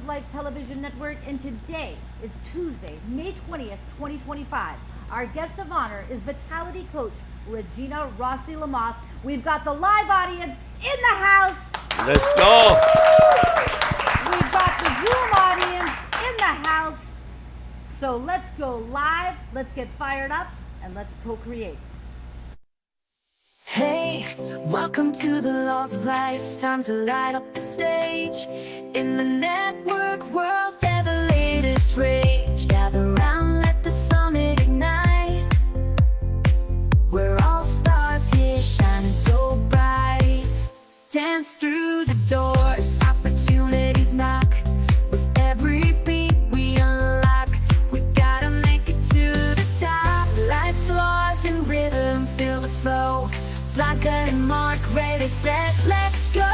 of Life Television Network, and today is Tuesday, May 20th, 2025. Our guest of honor is Vitality coach Regina Rossi Lamoth. We've got the live audience in the house. Let's go. We've got the Zoom audience in the house. So let's go live, let's get fired up, and let's co-create. Hey, welcome to the Laws of Life. It's time to light up the stage. In the network world, they're the latest rage. Gather round, let the summit ignite. We're all stars here, shining so bright. Dance through the doors, opportunities knock. With every beat we unlock, we gotta make it to the top. Life's laws in rhythm, feel the flow. Blanca and Mark, ready, set, let's go.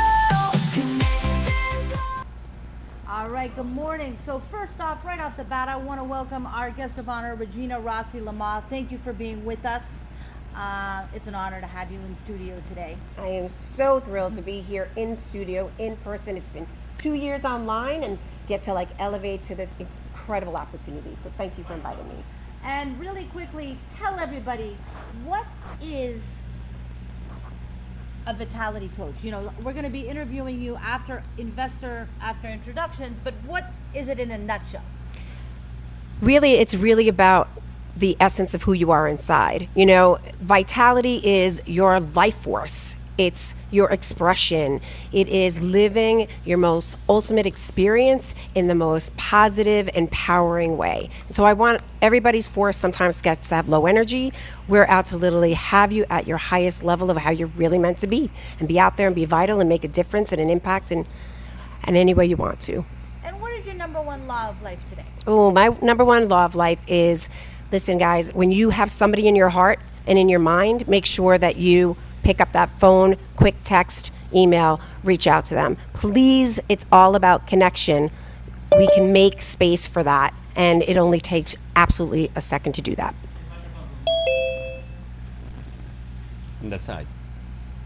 All right, good morning. So first off, right off the bat, I want to welcome our guest of honor, Regina Rossi Lamoth. Thank you for being with us. It's an honor to have you in studio today. I am so thrilled to be here in studio, in person. It's been 2 years online and get to elevate to this incredible opportunity. So thank you for inviting me. And really quickly, tell everybody, what is a Vitality coach? You know, we're going to be interviewing you after introductions, but what is it in a nutshell? Really, it's really about the essence of who you are inside. You know, Vitality is your life force. It's your expression. It is living your most ultimate experience in the most positive, empowering way. So I want everybody's force sometimes gets to have low energy. We're out to literally have you at your highest level of how you're really meant to be and be out there and be vital and make a difference and an impact in any way you want to. And what is your number one law of life today? Oh, my number one law of life is, listen guys, when you have somebody in your heart and in your mind, make sure that you pick up that phone, quick text, email, reach out to them. Please, it's all about connection. We can make space for that, and it only takes absolutely a second to do that. On the side.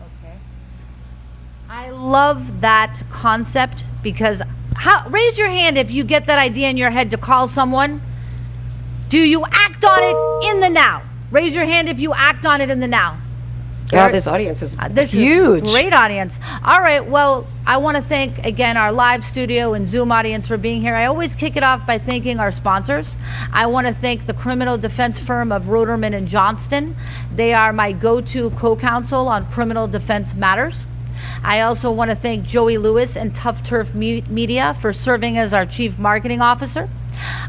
Okay. I love that concept because raise your hand if you get that idea in your head to call someone. Do you act on it in the now? Raise your hand if you act on it in the now. Yeah, this audience is this huge. Is a great audience. All right, well, I want to thank, again, our live studio and Zoom audience for being here. I always kick it off by thanking our sponsors. I want to thank the criminal defense firm of Roderman and Johnston. They are my go-to co-counsel on criminal defense matters. I also want to thank Joey Lewis and Tough Turf Media for serving as our chief marketing officer.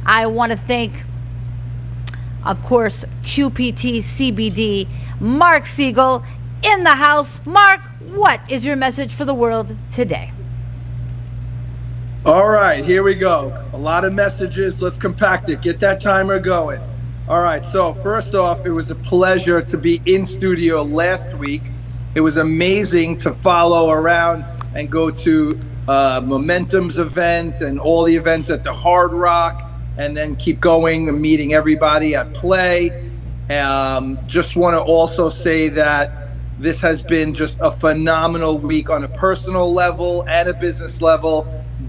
I want to thank, of course, QPT CBD, Mark Siegel in the house. Mark, what is your message for the world today? All right, here we go. A lot of messages. Let's compact it. Get that timer going. All right, so first off, it was a pleasure to be in studio last week. It was amazing to follow around and go to Momentum's event and all the events at the Hard Rock, and then keep going and meeting everybody at Play. Just want to also say that this has been just a phenomenal week on a personal level and a business level.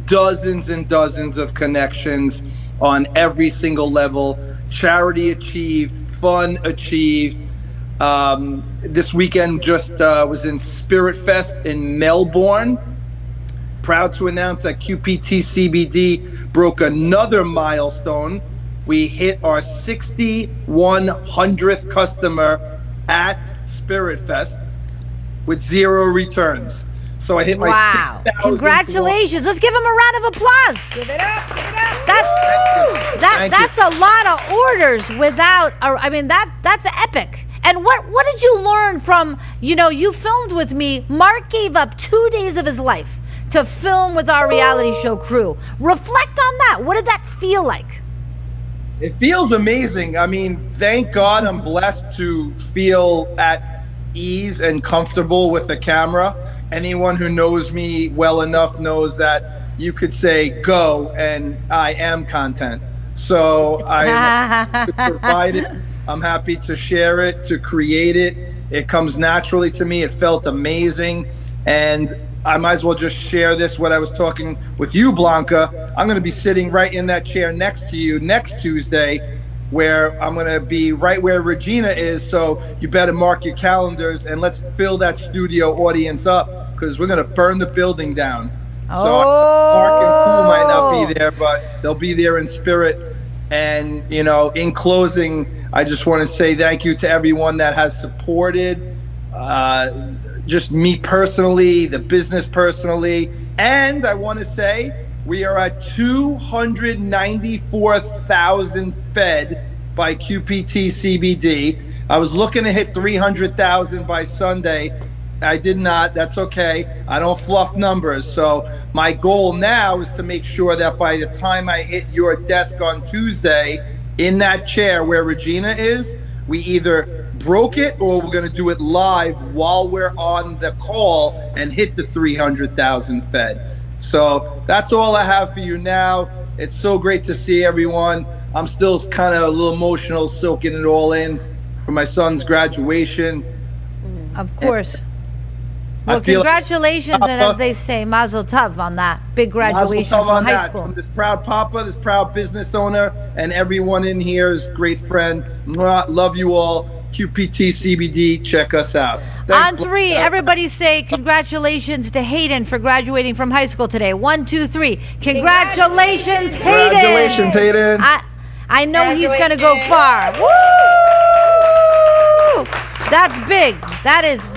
Dozens and dozens of connections on every single level. Charity achieved, fun achieved. This weekend just was in Spirit Fest in Melbourne. Proud to announce that QPT CBD broke another milestone. We hit our 6,100th customer at Spirit Fest with 0 returns. So I hit my wow! 6,000th Congratulations! Let's give him a round of applause. Give it up! Give it up! That's a lot of orders without. I mean, that's epic. And what did you learn from? You know, you filmed with me. Mark gave up 2 days of his life to film with our reality show crew. Reflect on that. What did that feel like? It feels amazing. I mean, thank God I'm blessed to feel at ease and comfortable with the camera. Anyone who knows me well enough knows that you could say go and I am content. So I'm happy to provide it. I'm happy to share it, to create it. It comes naturally to me. It felt amazing. And I might as well just share this, what I was talking with you, Blanca. I'm going to be sitting right in that chair next to you next Tuesday, where I'm going to be right where Regina is. So you better mark your calendars and let's fill that studio audience up, because we're going to burn the building down. So Mark and Cool might not be there, but they'll be there in spirit. And, you know, in closing, I just want to say thank you to everyone that has supported, just me personally, the business personally. And I want to say we are at 294,000 fed by QPT CBD. I was looking to hit 300,000 by Sunday. I did not. That's okay. I don't fluff numbers. So my goal now is to make sure that by the time I hit your desk on Tuesday, in that chair where Regina is, we either broke it or we're going to do it live while we're on the call and hit the 300,000 fed. So that's all I have for you now. It's so great to see everyone. I'm still kind of a little emotional, soaking it all in for my son's graduation. Of course. I Well, feel like- congratulations, and as they say, mazel tov on that big graduation Mazel tov from on high that. school. From this proud papa, this proud business owner, and everyone in here is great friend. Mwah, love you all. QPT CBD, check us out. Thanks, On three, Blanca. everybody say congratulations to Hayden for graduating from high school today. 1, 2, 3. Congratulations, Hayden. Congratulations, Hayden. I know he's going to go far. Woo! That's big. That is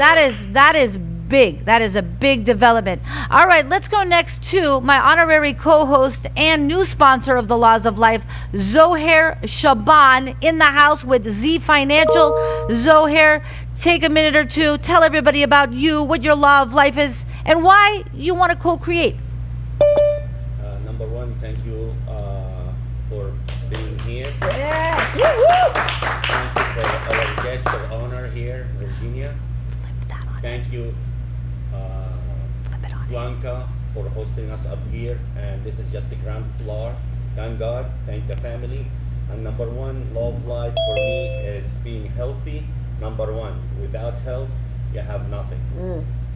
big. That is a big development. All right, let's go next to my honorary co-host and new sponsor of the Laws of Life, Zohair Shaban, in the house with Z Financial. Zohair, take a minute or two, tell everybody about you, what your Law of Life is, and why you want to co-create. Number one, thank you for being here. Thank you for our guest of honor here, Virginia. Thank you, Blanca, for hosting us up here. And this is just the ground floor. Thank God. Thank the family. And number one, Law of Life for me is being healthy. Number one, without health, you have nothing.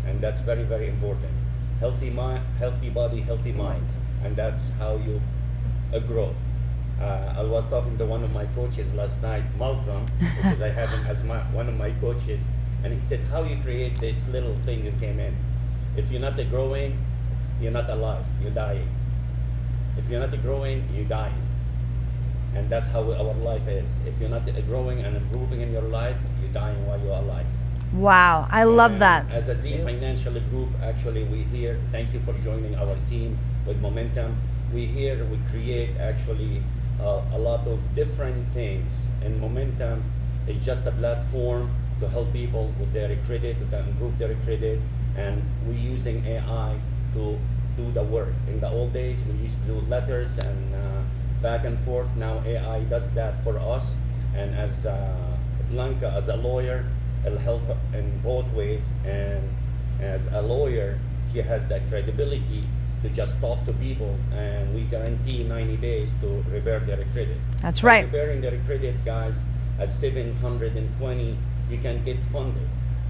And that's very, very important. Healthy mind, healthy body, healthy mind. And that's how you grow. I was talking to one of my coaches last night, Malcolm, because I have him as one of my coaches. And he said, how you create this little thing you came in? If you're not growing, you're not alive, you're dying. If you're not growing, you're dying. And that's how our life is. If you're not growing and improving in your life, you're dying while you're alive. Wow, I love that. As a Z Financial Group, actually, we here, thank you for joining our team with Momentum. We here, we create actually a lot of different things. And Momentum is just a platform to help people with their credit, to improve their credit, and we're using AI to do the work. In the old days, we used to do letters and back and forth. Now AI does that for us, and as Blanca, as a lawyer, it'll help in both ways, and as a lawyer, she has that credibility to just talk to people, and we guarantee 90 days to revert their credit. That's right. Reverting their credit, guys, at 720, you can get funded,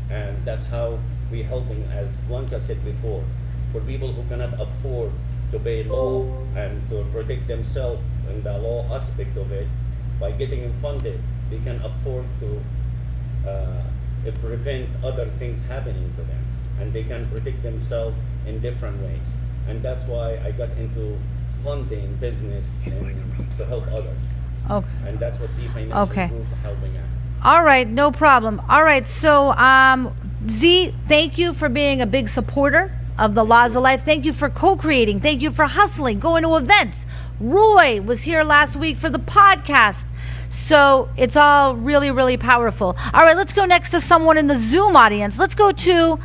and that's how we're helping, as Blanca said before, for people who cannot afford to pay law and to protect themselves in the law aspect of it. By getting them funded, they can afford to prevent other things happening to them, and they can protect themselves in different ways. And that's why I got into funding business and to help others. Okay. And that's what Z Financial Okay. Group helping at. All right, no problem. All right, so Z, thank you for being a big supporter of the Laws of Life. Thank you for co-creating. Thank you for hustling, going to events. Roy was here last week for the podcast. So it's all really, really powerful. All right, let's go next to someone in the Zoom audience. Let's go to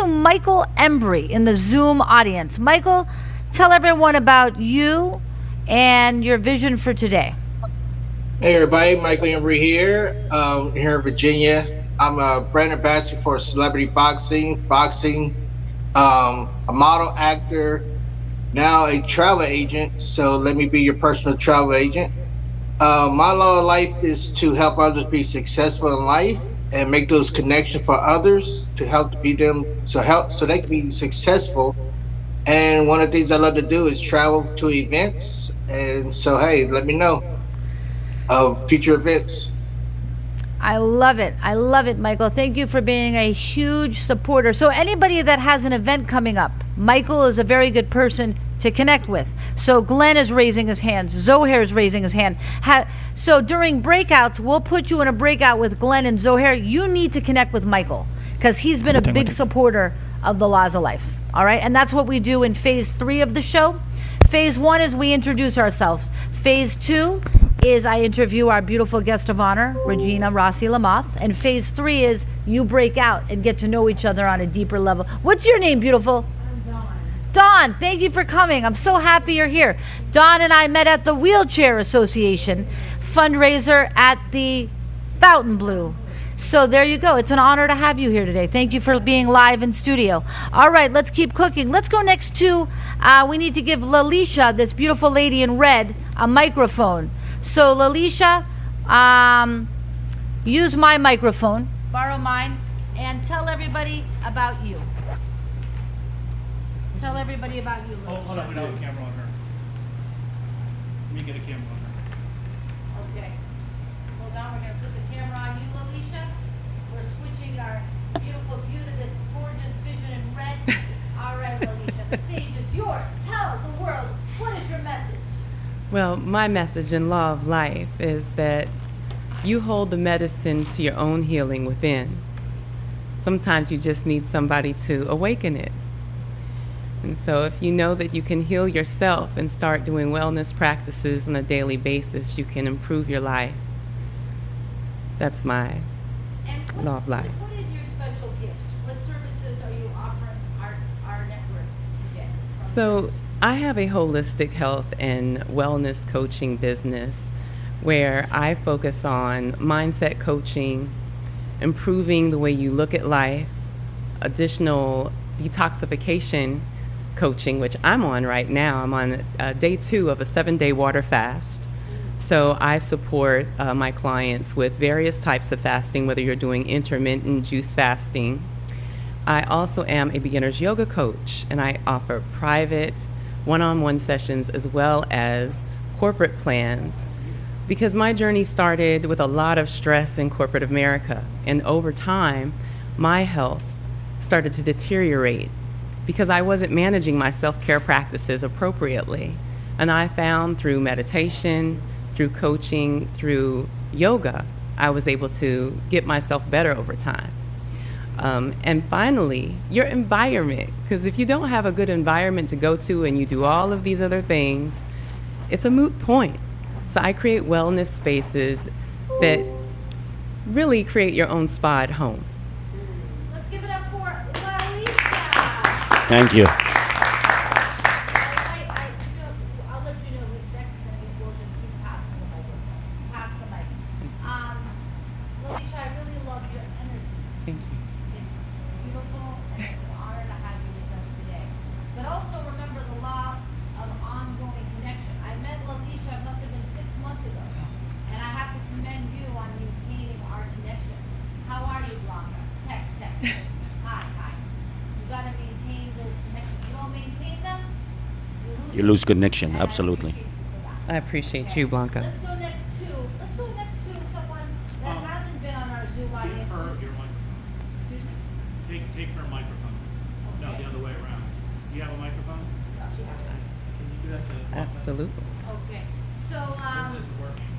Michael Embry in the Zoom audience. Michael, tell everyone about you and your vision for today. Hey everybody, Michael Embry here, here in Virginia. I'm a brand ambassador for Celebrity Boxing, a model, actor, now a travel agent. So let me be your personal travel agent. My law of life is to help others be successful in life, and make those connections for others to help be them so they can be successful. And one of the things I love to do is travel to events. And so, hey, let me know of future events. I love it. I love it, Michael. Thank you for being a huge supporter. So anybody that has an event coming up, Michael is a very good person to connect with. So Glenn is raising his hand. Zohair is raising his hand. So during breakouts, we'll put you in a breakout with Glenn and Zohair. You need to connect with Michael because he's been a big supporter of the Laws of Life. All right. And that's what we do in phase 3 of the show. Phase 1 is we introduce ourselves. Phase 2 is I interview our beautiful guest of honor, Regina Rossi Lamoth. And phase 3 is you break out and get to know each other on a deeper level. What's your name, beautiful? I'm Dawn. Dawn, thank you for coming. I'm so happy you're here. Dawn and I met at the Wheelchair Association fundraiser at the Fontainebleau. So there you go. It's an honor to have you here today. Thank you for being live in studio. All right, let's keep cooking. Let's go next to, we need to give Lalisha, this beautiful lady in red, a microphone. So Lalisha, use my microphone, borrow mine, and tell everybody about you. Tell everybody about you, Lalisha. Hold on, we don't have a camera on her. Let me get a camera on her. Okay. Hold on, we're going to put the camera on you, Lalisha. We're switching our beautiful view to this gorgeous vision in red. All right, Lalisha, the stage is yours. Tell the world, what is your message? Well, my message in Law of Life is that you hold the medicine to your own healing within. Sometimes you just need somebody to awaken it. And so if you know that you can heal yourself and start doing wellness practices on a daily basis, you can improve your life. That's my Law of Life. What is your special gift? What services are you offering our network to get? So I have a holistic health and wellness coaching business where I focus on mindset coaching, improving the way you look at life, additional detoxification coaching, which I'm on right now. I'm on day 2 of a 7-day water fast. So I support my clients with various types of fasting, whether you're doing intermittent juice fasting. I also am a beginner's yoga coach, and I offer private one-on-one sessions as well as corporate plans, because my journey started with a lot of stress in corporate America, and over time my health started to deteriorate because I wasn't managing my self-care practices appropriately. And I found through meditation, through coaching, through yoga, I was able to get myself better over time. And finally, your environment, because if you don't have a good environment to go to and you do all of these other things, it's a moot point. So I create wellness spaces that really create your own spa at home. Let's give it up for Lalisha. Thank you. I'll let you know who's next, and then we'll just keep passing the microphone. Pass the mic. Lalisha, I really love your energy. Thank you. It's beautiful, and it's an honor to have you with us today. But also remember the law of ongoing connection. I met Lalisha, it must have been 6 months ago, and I have to commend you on maintaining our connection. How are you, Blanca? Text. Hi. You gotta maintain those connections. You don't maintain them, You lose connection, and I absolutely. appreciate you for that. I appreciate you, Blanca. Let's go next to someone that hasn't been on our Zoom Give audience. her your microphone. Excuse me? Take her microphone. No, Okay. the other way around. You have a microphone? No, she hasn't. Can you do that to? Absolutely. Okay, so, This is working.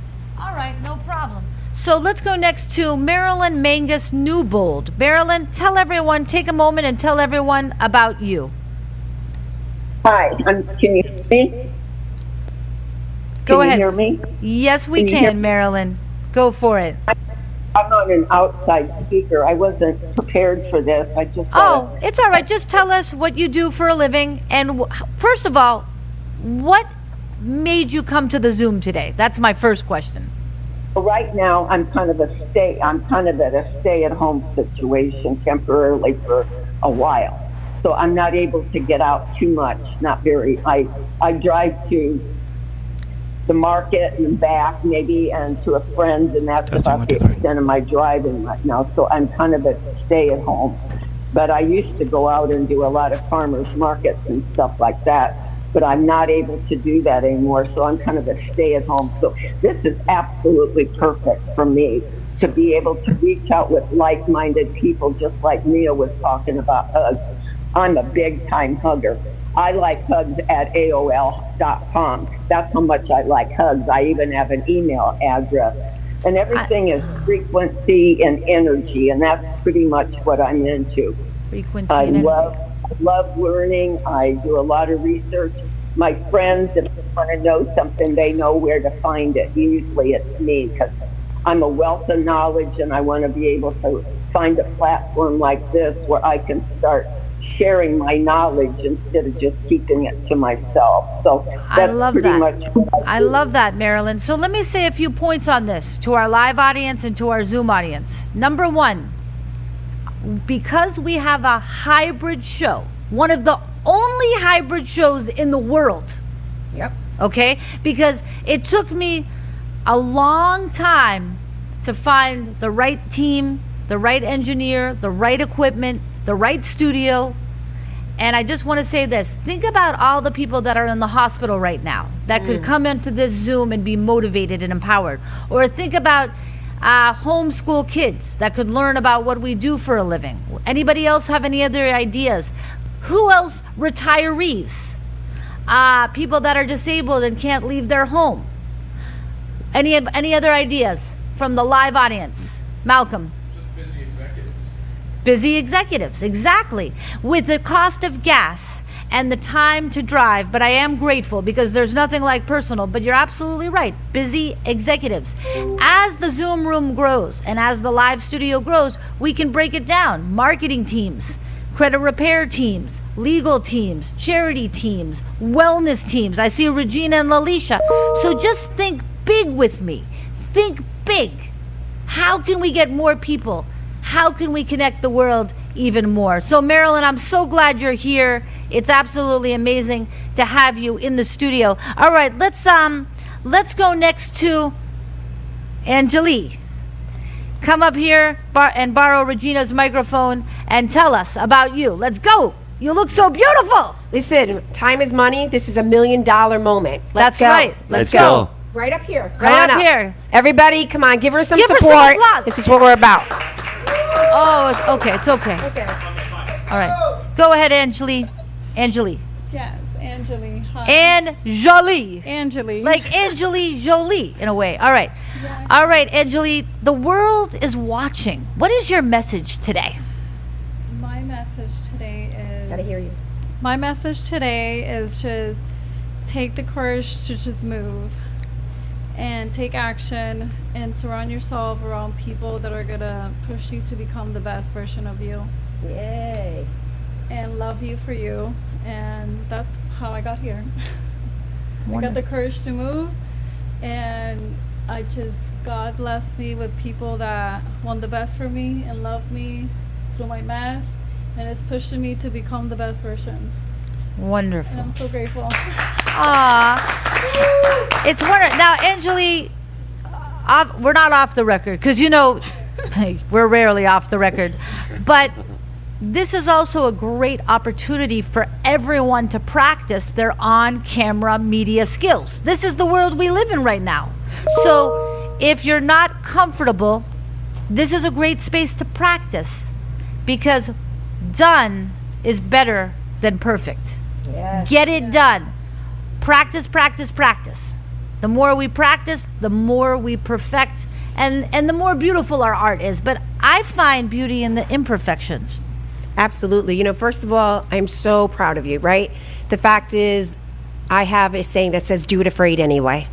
all right, no problem. So let's go next to Marilyn Mangus Newbold. Marilyn, take a moment and tell everyone about you. Hi, can you hear me? Go Can ahead. you hear me? Yes, we Can you hear- can, Marilyn. Go for it. I'm on an outside speaker. I wasn't prepared for this. I just Oh, it's all right. Just tell us what you do for a living. And first of all, what made you come to the Zoom today? That's my first question. right now I'm kind of at a stay-at-home situation temporarily for a while. So I'm not able to get out too much. Not very. I drive to the market and back maybe, and to a friend, and that's about the extent of my driving right now. So I'm kind of a stay at home. But I used to go out and do a lot of farmers markets and stuff like that. But I'm not able to do that anymore. So I'm kind of a stay at home. So this is absolutely perfect for me to be able to reach out with like-minded people, just like Mia was talking about hugs. I'm a big-time hugger. I like hugs at AOL.com. That's how much I like hugs. I even have an email address. And everything is frequency and energy, and that's pretty much what I'm into. Frequency I and energy. love learning. I do a lot of research. My friends, if they want to know something, they know where to find it. Usually it's me, because I'm a wealth of knowledge, and I want to be able to find a platform like this where I can start sharing my knowledge instead of just keeping it to myself. So that's I love pretty that. much what I do. love that, Marilyn. So let me say a few points on this to our live audience and to our Zoom audience. Number one, because we have a hybrid show, one of the only hybrid shows in the world. Yep. Okay? Because it took me a long time to find the right team, the right engineer, the right equipment, the right studio. And I just want to say this. Think about all the people that are in the hospital right now that could come into this Zoom and be motivated and empowered. Or think about homeschool kids that could learn about what we do for a living. Anybody else have any other ideas? Who else? Retirees. People that are disabled and can't leave their home. Any other ideas from the live audience? Malcolm. Busy executives, exactly. With the cost of gas and the time to drive, but I am grateful because there's nothing like personal, but you're absolutely right. Busy executives. As the Zoom room grows and as the live studio grows, we can break it down. Marketing teams, credit repair teams, legal teams, charity teams, wellness teams. I see Regina and Lalisha. So just think big with me. Think big. How can we get more people? How can we connect the world even more? So Marilyn, I'm so glad you're here. It's absolutely amazing to have you in the studio. All right, let's go next to Angelique. Come up here and borrow Regina's microphone and tell us about you. Let's go. You look so beautiful. Listen, time is money. This is $1 million moment. That's Let's go. right. Let's go. Right up here. Come Right on up here. Everybody, come on. Give her some Give her some support. applause. This is what we're about. Oh, it's okay. All right. Go ahead, Angelique. Yes, Angeli. Hi. Angelique. Angeli. Like Angelina Jolie, in a way. All right. All right, Angelique, the world is watching. What is your message today? My message today is. Gotta hear you. My message today is just take the courage to just move and take action and surround yourself around people that are gonna push you to become the best version of you. Yay. And love you for you. And that's how I got here. I got the courage to move, and God blessed me with people that want the best for me and love me through my mess, and it's pushing me to become the best version. And Wonderful. I'm so grateful. It's wonderful. Now, Angelique, we're not off the record because, we're rarely off the record. But this is also a great opportunity for everyone to practice their on-camera media skills. This is the world we live in right now. So if you're not comfortable, this is a great space to practice because done is better than perfect. Yes. Get it done. Practice, practice, practice. The more we practice, the more we perfect, and the more beautiful our art is. But I find beauty in the imperfections. Absolutely. First of all, I'm so proud of you, right? The fact is, I have a saying that says, do it afraid anyway.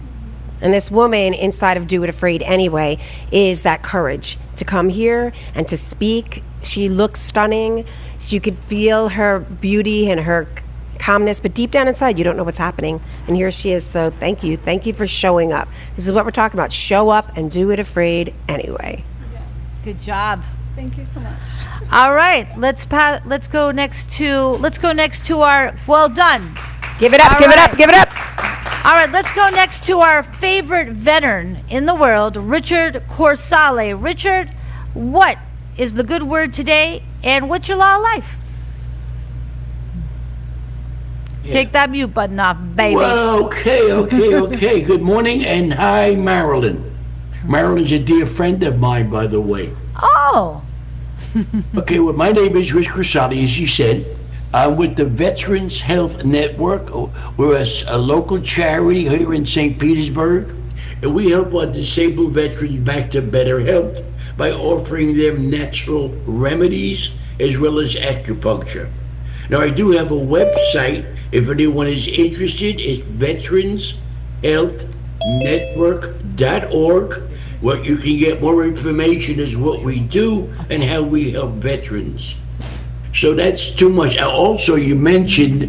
And this woman inside of Do It Afraid Anyway is that courage to come here and to speak. She looks stunning. So you could feel her beauty and her calmness, but deep down inside, you don't know what's happening. And here she is. So thank you. Thank you for showing up. This is what we're talking about. Show up and do it afraid anyway. Good job. Thank you so much. All right, let's go next to our well done. Give it up, All give it right. up, give it up. All right, let's go next to our favorite veteran in the world, Richard Corsale. Richard, what is the good word today, and what's your law of life? Take that mute button off, baby. Well, okay. Good morning, and hi, Marilyn. Marilyn's a dear friend of mine, by the way. Oh. Okay, well, my name is Rich Corsale, as you said. I'm with the Veterans Health Network. We're a local charity here in St. Petersburg, and we help our disabled veterans back to better health by offering them natural remedies as well as acupuncture. Now, I do have a website. If anyone is interested, it's veteranshealthnetwork.org, where you can get more information as what we do and how we help veterans. So that's too much. Also, you mentioned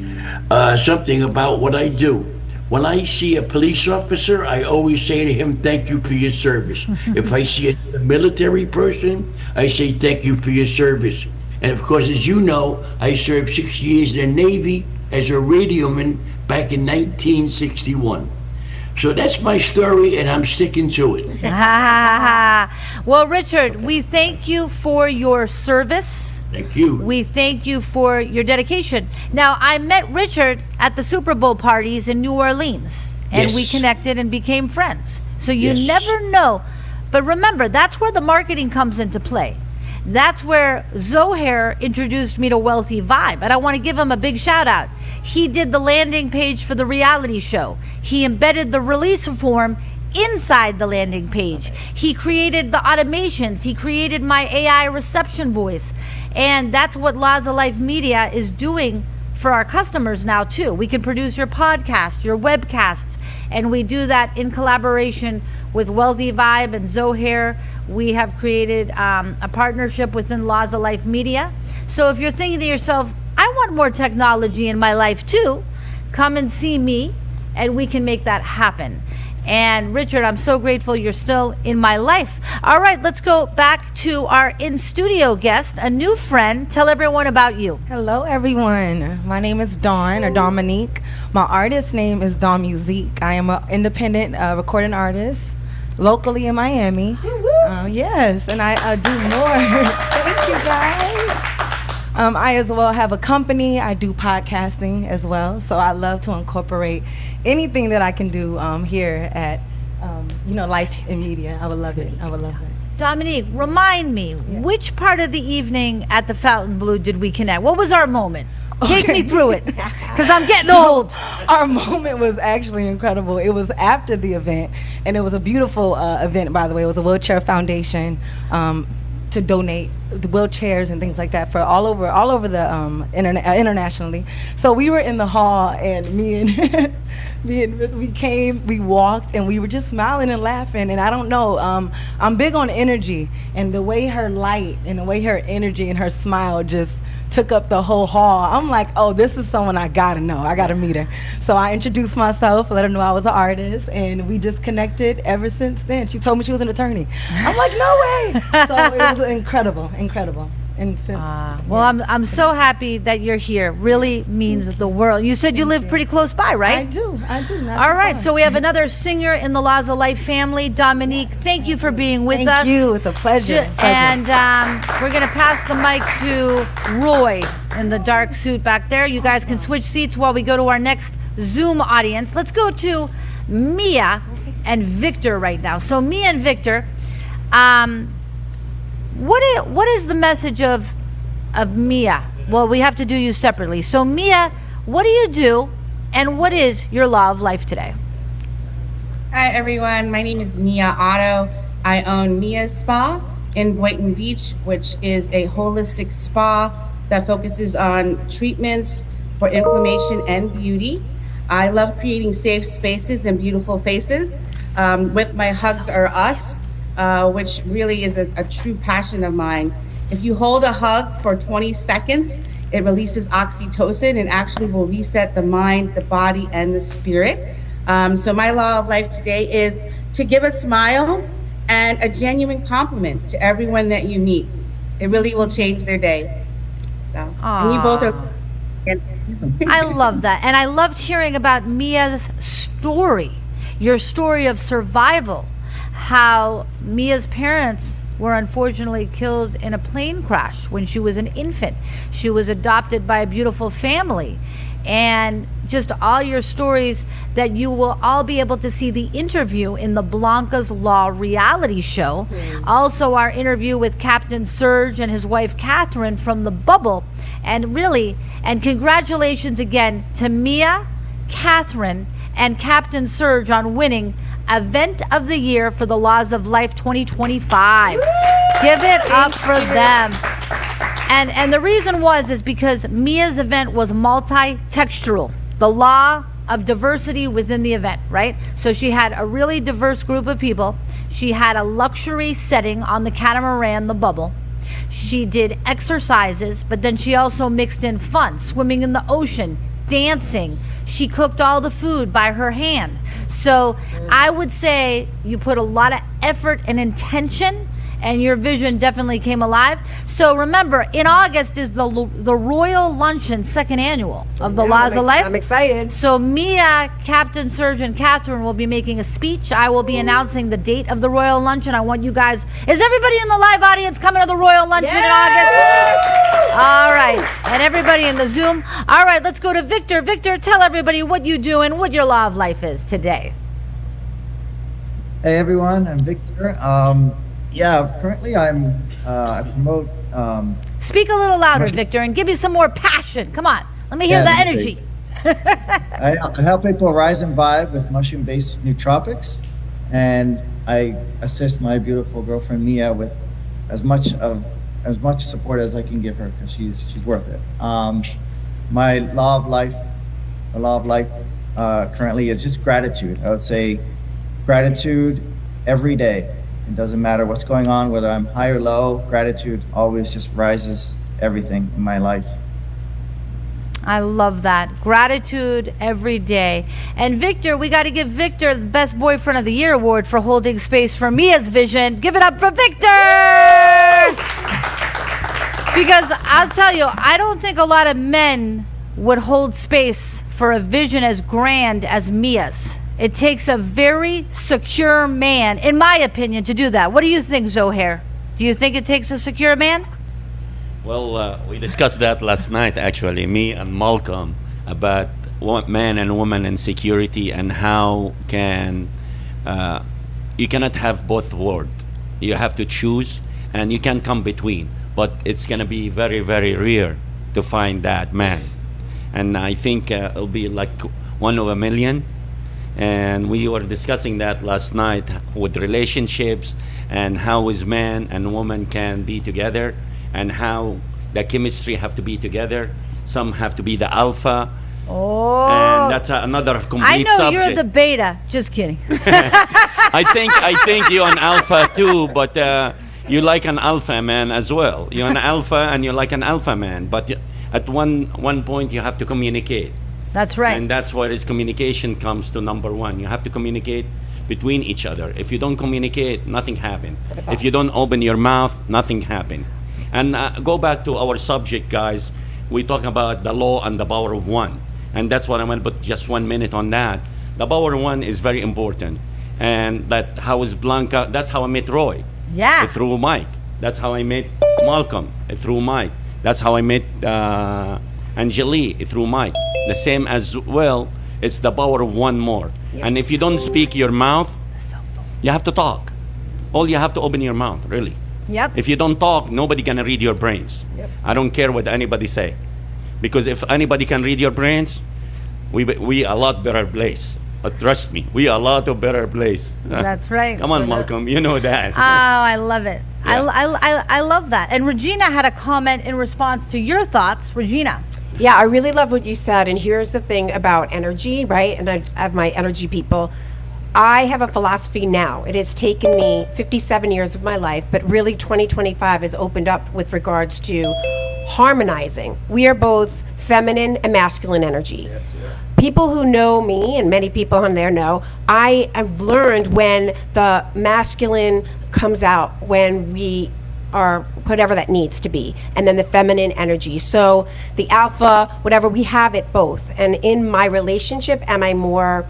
something about what I do. When I see a police officer, I always say to him, thank you for your service. If I see a military person, I say thank you for your service. And of course, as you know, I served 6 years in the Navy as a radioman back in 1961. So that's my story, and I'm sticking to it. Well, Richard, we thank you for your service. Thank you. We thank you for your dedication. Now, I met Richard at the Super Bowl parties in New Orleans, and we connected and became friends. So you never know. But remember, that's where the marketing comes into play. That's where Zohair introduced me to Wealthy Vibe, and I want to give him a big shout out. He did the landing page for the reality show. He embedded the release form inside the landing page. He created the automations. He created my AI reception voice. And that's what Laws of Life Media is doing for our customers now too. We can produce your podcasts, your webcasts, and we do that in collaboration with Wealthy Vibe and Zohair. We have created a partnership within Laws of Life Media. So if you're thinking to yourself, I want more technology in my life too, come and see me and we can make that happen. And Richard, I'm so grateful you're still in my life. All right, let's go back to our in-studio guest, a new friend. Tell everyone about you. Hello, everyone. My name is Dawn, or Dominique. My artist name is Dawn Musique. I am an independent recording artist locally in Miami. Yes, and I do more. Thank you, guys. I as well have a company. I do podcasting as well, so I love to incorporate anything that I can do here at Life in Media. I would love it. Dominique, remind me, which part of the evening at the Fontainebleau did we connect? What was our moment? Take me through it, because I'm getting old. Our moment was actually incredible. It was after the event, and it was a beautiful event, by the way. It was a wheelchair foundation to donate the wheelchairs and things like that for all over the internationally. So we were in the hall, and me and we walked, and we were just smiling and laughing. And I don't know, I'm big on energy, and the way her light and the way her energy and her smile just took up the whole hall. I'm like, oh, this is someone I gotta know. I gotta meet her. So I introduced myself, let her know I was an artist, and we just connected ever since then. She told me she was an attorney. I'm like, no way. So it was incredible. And since, I'm so happy that you're here. Really means the world. You said you live pretty close by, right? I do. All right, so we have another singer in the Laws of Life family, Dominique. Thank you for being with us. Thank you. It's a pleasure. And we're going to pass the mic to Roy in the dark suit back there. You guys can switch seats while we go to our next Zoom audience. Let's go to Mia and Victor right now. So Mia and Victor, what is the message of Mia? Well, we have to do you separately. So Mia, what do you do, and what is your law of life today? Hi everyone, my name is Mia Otto. I own Mia's Spa in Boynton Beach, which is a holistic spa that focuses on treatments for inflammation and beauty. I love creating safe spaces and beautiful faces with my Hugs Are Us, which really is a true passion of mine. If you hold a hug for 20 seconds, it releases oxytocin and actually will reset the mind, the body, and the spirit. So my law of life today is to give a smile and a genuine compliment to everyone that you meet. It really will change their day. So, and you both are, and I love that. And I loved hearing about Mia's story, your story of survival, how Mia's parents were unfortunately killed in a plane crash when she was an infant. She was adopted by a beautiful family. And just all your stories that you will all be able to see the interview in the Blanca's Law reality show. Also our interview with Captain Serge and his wife Catherine from The Bubble. And really, and congratulations again to Mia, Catherine, and Captain Serge on winning Event of the Year for the Laws of Life 2025. Give it up for them. And the reason is because Mia's event was multi-textural. The law of diversity within the event, right? So she had a really diverse group of people. She had a luxury setting on the catamaran, The Bubble. She did exercises, but then she also mixed in fun, swimming in the ocean, dancing. She cooked all the food by her hand. So I would say you put a lot of effort and intention, and your vision definitely came alive. So remember, in August is the Royal Luncheon, second annual of the Laws of Life. I'm excited. So Mia, Captain Serge, and Catherine will be making a speech. I will be announcing the date of the Royal Luncheon. I want you guys, is everybody in the live audience coming to the Royal Luncheon in August? All right, and everybody in the Zoom. All right, let's go to Victor. Victor, tell everybody what you do and what your Law of Life is today. Hey everyone, I'm Victor. Currently I promote. Speak a little louder, Victor, and give me some more passion. Come on, let me hear the energy. I help people rise and vibe with mushroom-based nootropics, and I assist my beautiful girlfriend Mia with as much support as I can give her because she's worth it. My law of life currently is just gratitude. I would say gratitude every day. It doesn't matter what's going on, whether I'm high or low, gratitude always just rises everything in my life. I love that. Gratitude every day. And Victor, we got to give Victor the Best Boyfriend of the Year award for holding space for Mia's vision. Give it up for Victor! Because I'll tell you, I don't think a lot of men would hold space for a vision as grand as Mia's. It takes a very secure man, in my opinion, to do that. What do you think, Zohair? Do you think it takes a secure man? Well, we discussed that last night, actually, me and Malcolm, about man and woman and security and how can you cannot have both worlds. You have to choose, and you can come between. But it's going to be very, very rare to find that man. And I think it'll be like 1 in a million. And we were discussing that last night with relationships and how is man and woman can be together and how the chemistry have to be together. Some have to be the alpha. Oh. And that's another complete I know subject. you're the beta. Just kidding. I think you're an alpha too, but you like an alpha man as well. You're an alpha and you like an alpha man, but at one point you have to communicate. That's right. And that's where his communication comes to number one. You have to communicate between each other. If you don't communicate, nothing happens. If you don't open your mouth, nothing happens. And go back to our subject, guys. We talk about the law and the power of one. And that's what I'm going to put just 1 minute on that. The power of one is very important. And that how is Blanca, that's how I met Roy. Yeah. Through Mike. That's how I met Malcolm, through Mike. That's how I met Angeli, through Mike. The same as well, it's the power of one more. Yep. And if you don't speak your mouth, you have to talk. All you have to open your mouth, really. Yep. If you don't talk, nobody gonna read your brains. Yep. I don't care what anybody say. Because if anybody can read your brains, we a lot better place. Trust me, we are a lot of better place. That's right. Come on, Malcolm, you know that. Oh, I love it. Yeah. I love that. And Regina had a comment in response to your thoughts. Regina. Yeah, I really love what you said. And here's the thing about energy, right? And I have my energy people. I have a philosophy now. It has taken me 57 years of my life, but really 2025 has opened up with regards to harmonizing. We are both feminine and masculine energy. Yes, yeah. People who know me, and many people on there know, I have learned when the masculine comes out, when we or whatever that needs to be, and then the feminine energy. So the alpha, whatever, we have it both. And in my relationship, am I more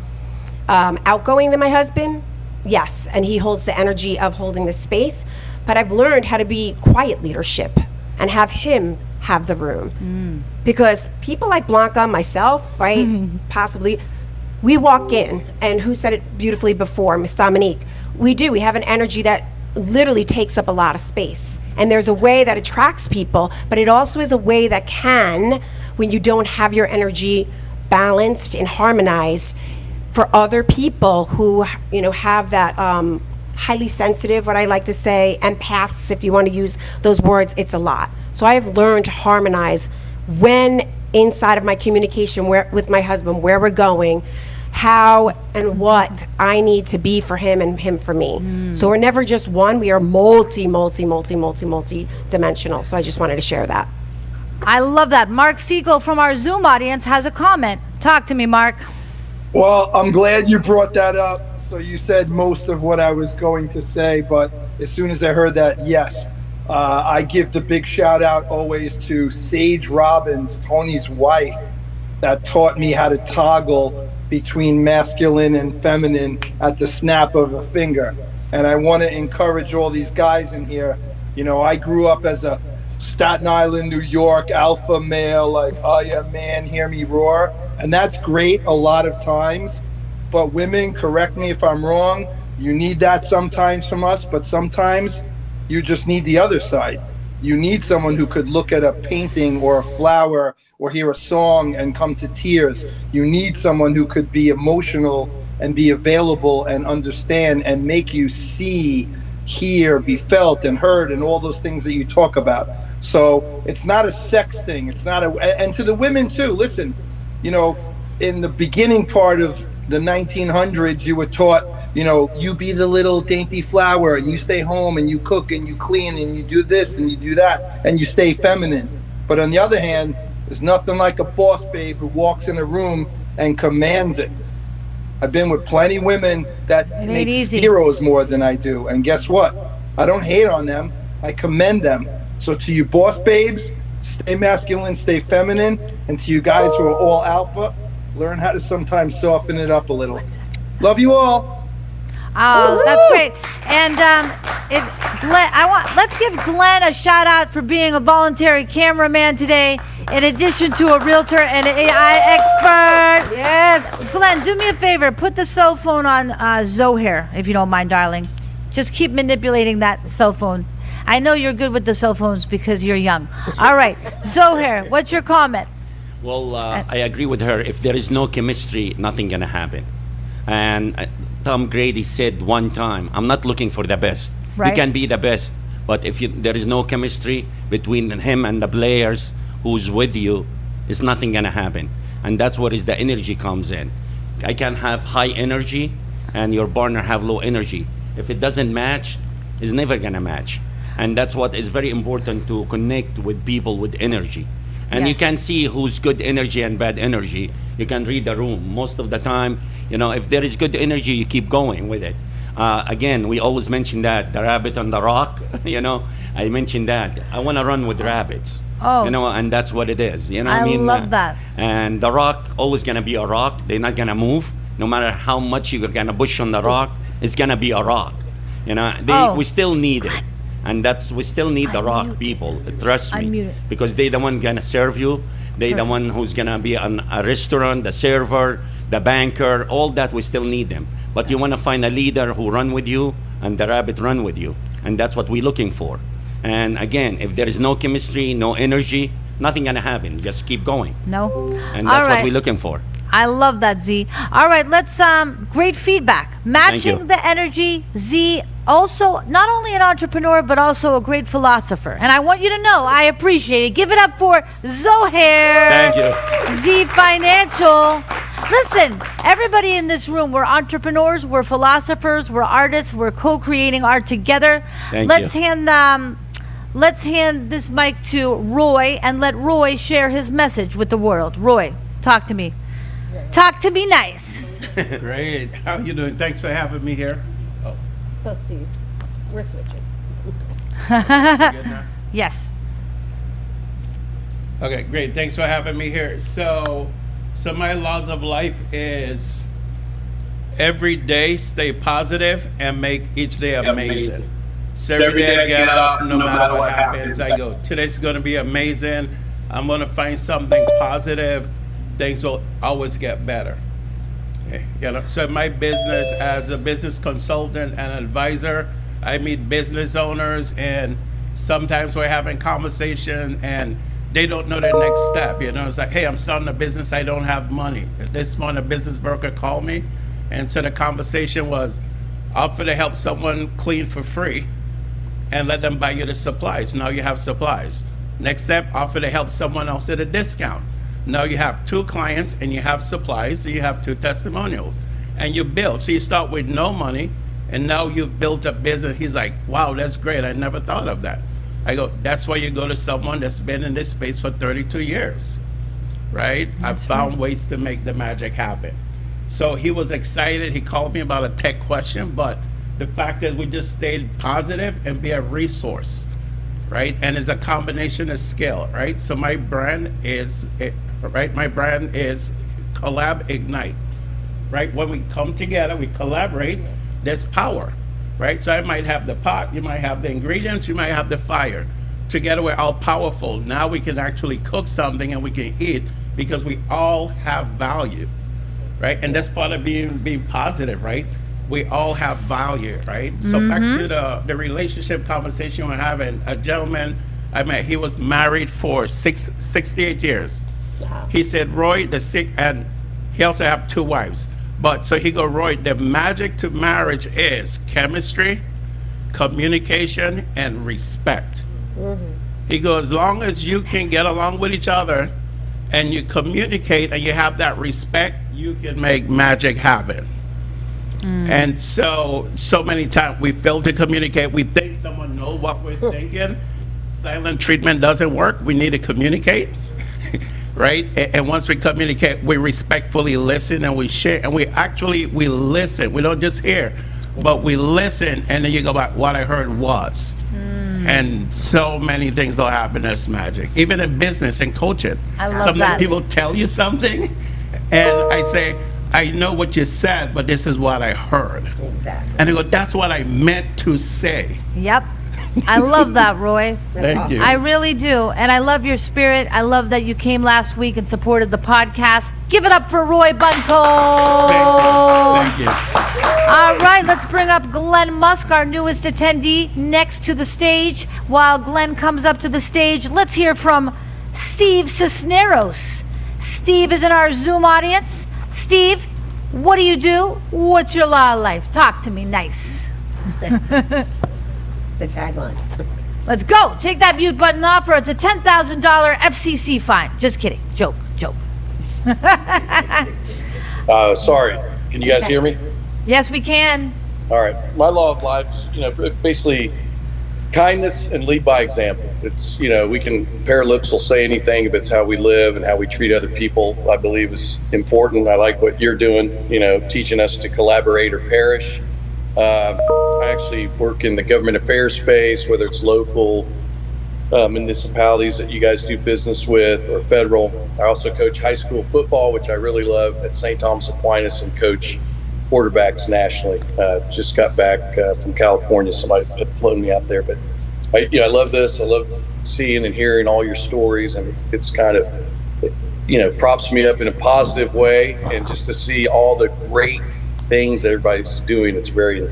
outgoing than my husband? Yes, and he holds the energy of holding the space. But I've learned how to be quiet leadership and have him have the room. Because people like Blanca, myself, right, possibly, we walk in, and who said it beautifully before, Miss Dominique, we have an energy that literally takes up a lot of space. And there's a way that attracts people, but it also is a way that can, when you don't have your energy balanced and harmonized, for other people who, have that highly sensitive, what I like to say, empaths, if you want to use those words, it's a lot. So I have learned to harmonize when inside of my communication with my husband, where we're going, how and what I need to be for him and him for me. So we're never just one, we are multi-dimensional. So I just wanted to share that. I love that. Mark Siegel from our Zoom audience has a comment. Talk to me, Mark. Well, I'm glad you brought that up. So you said most of what I was going to say, but as soon as I heard that, yes. I give the big shout out always to Sage Robbins, Tony's wife, that taught me how to toggle between masculine and feminine at the snap of a finger. And I want to encourage all these guys in here. I grew up as a Staten Island, New York, alpha male, like, oh yeah, man, hear me roar. And that's great a lot of times. But women, correct me if I'm wrong, you need that sometimes from us, but sometimes you just need the other side. You need someone who could look at a painting or a flower or hear a song and come to tears. You need someone who could be emotional and be available and understand and make you see, hear, be felt and heard and all those things that you talk about. So it's not a sex thing. It's not and to the women too, listen, in the beginning part of the 1900s, you were taught, you be the little dainty flower and you stay home and you cook and you clean and you do this and you do that and you stay feminine. But on the other hand, there's nothing like a boss babe who walks in a room and commands it. I've been with plenty of women that make heroes more than I do. And guess what? I don't hate on them. I commend them. So to you boss babes, stay masculine, stay feminine. And to you guys who are all alpha, learn how to sometimes soften it up a little. Love you all. Oh, that's great. And let's give Glenn a shout out for being a voluntary cameraman today, in addition to a realtor and an AI expert. Yes. Glenn, do me a favor. Put the cell phone on Zohair, if you don't mind, darling. Just keep manipulating that cell phone. I know you're good with the cell phones because you're young. All right. Zohair, what's your comment? Well, I agree with her. If there is no chemistry, nothing gonna happen. And Tom Grady said one time, I'm not looking for the best. Right. You can be the best, but if there is no chemistry between him and the players who's with you, it's nothing gonna happen. And that's where is the energy comes in. I can have high energy and your partner have low energy. If it doesn't match, it's never gonna match. And that's what is very important, to connect with people with energy. And you can see who's good energy and bad energy. You can read the room. Most of the time, if there is good energy, you keep going with it. Again, we always mention that, the rabbit on the rock, I mentioned that. I want to run with rabbits. Oh. And that's what it is. I love that. And the rock always going to be a rock. They're not going to move. No matter how much you're going to push on the rock, it's going to be a rock. We still need it. And we still need the rock people, trust me, because they the one gonna serve you. They the one who's gonna be a restaurant, the server, the banker, all that. We still need them. But you wanna find a leader who run with you and the rabbit run with you, and that's what we're looking for. And again, if there is no chemistry, no energy, nothing gonna happen. Just keep going. No. And that's what we're looking for. I love that, Z. All right, let's great feedback. Matching the energy, Z. Also, not only an entrepreneur, but also a great philosopher. And I want you to know, I appreciate it. Give it up for Zohair. Thank you. Z Financial. Listen, everybody in this room, we're entrepreneurs, we're philosophers, we're artists, we're co-creating art together. Let's hand this mic to Roy and let Roy share his message with the world. Roy, talk to me. Talk to me nice. Great. How you doing? Thanks for having me here. Close to you. We're switching. Yes. Okay, great. Thanks for having me here. So my laws of life is every day stay positive and make each day amazing. So every day I get up, no matter what happens, I go, today's going to be amazing. I'm going to find something positive. Things will always get better. Okay. So my business as a business consultant and advisor, I meet business owners, and sometimes we're having conversation and they don't know their next step. It's like, hey, I'm starting a business, I don't have money. This morning, a business broker called me, and so the conversation was, offer to help someone clean for free and let them buy you the supplies. Now you have supplies. Next step, offer to help someone else at a discount. Now you have 2 clients and you have supplies, so you have 2 testimonials. And you build. So you start with no money, and now you've built a business. He's like, wow, that's great. I never thought of that. I go, that's why you go to someone that's been in this space for 32 years, right? I've found ways to make the magic happen. So he was excited. He called me about a tech question, but the fact that we just stayed positive and be a resource, right? And it's a combination of skill, right? So my brand is, my brand is Collab Ignite, right? When we come together, we collaborate, there's power. Right? So I might have the pot, you might have the ingredients, you might have the fire. Together we're all powerful. Now we can actually cook something and we can eat because we all have value, right? And that's part of being positive, right? We all have value, right? So back to the relationship conversation we're having. A gentleman I met, he was married for 68 years. Wow. He said, Roy, and he also have 2 wives. But so he go, Roy, the magic to marriage is chemistry, communication, and respect. He goes, as long as you can get along with each other and you communicate and you have that respect, you can make magic happen. And so many times we fail to communicate. We think someone knows what we're thinking. Silent treatment doesn't work. We need to communicate. Right? And once we communicate, we respectfully listen and we share, and we listen. We don't just hear, but we listen, and then you go back, what I heard was. And so many things will happen as magic, even in business and coaching. I love Sometimes that. people tell you something, and I say, I know what you said, but this is what I heard. Exactly. And they go, that's what I meant to say. Yep. I love that, Roy. Thank you. I really do. And I love your spirit. I love that you came last week and supported the podcast. Give it up for Roy Bunko. Thank you. All right, let's bring up Glenn Musk, our newest attendee, next to the stage. While Glenn comes up to the stage, let's hear from Steve Cisneros. Steve is in our Zoom audience. Steve, what do you do? What's your law of life? Talk to me nice. The tagline. Let's go. Take that mute button off, or it's a $10,000 FCC fine. Just kidding. Joke. Sorry. Can you guys hear me? Yes, we can. All right. My law of life, basically kindness and lead by example. It's, we can, pair lips will say anything if it's how we live and how we treat other people, I believe is important. I like what you're doing, teaching us to collaborate or perish. I actually work in the government affairs space, whether it's local municipalities that you guys do business with or federal. I also coach high school football, which I really love, at St. Thomas Aquinas, and coach quarterbacks nationally. Just got back from California. Somebody had flown me out there, but I love this. I love seeing and hearing all your stories, and it's kind of, props me up in a positive way, and just to see all the great things that everybody's doing, it's very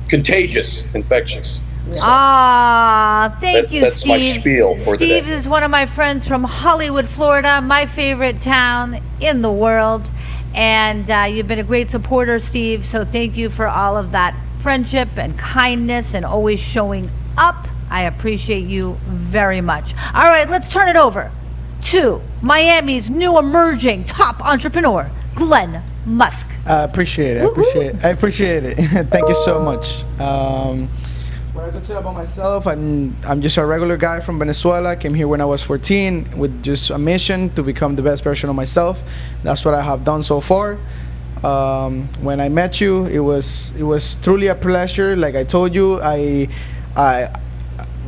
contagious, infectious. Thank you, that's Steve. my spiel for the Steve day. is one of my friends from Hollywood, Florida, my favorite town in the world. And you've been a great supporter, Steve. So thank you for all of that friendship and kindness and always showing up. I appreciate you very much. All right, let's turn it over to Miami's new emerging top entrepreneur, Glenn Musk. I appreciate it. I appreciate it. Thank you so much. What I could say about myself, I'm just a regular guy from Venezuela. Came here when I was 14 with just a mission to become the best version of myself. That's what I have done so far. When I met you, it was truly a pleasure. Like I told you, I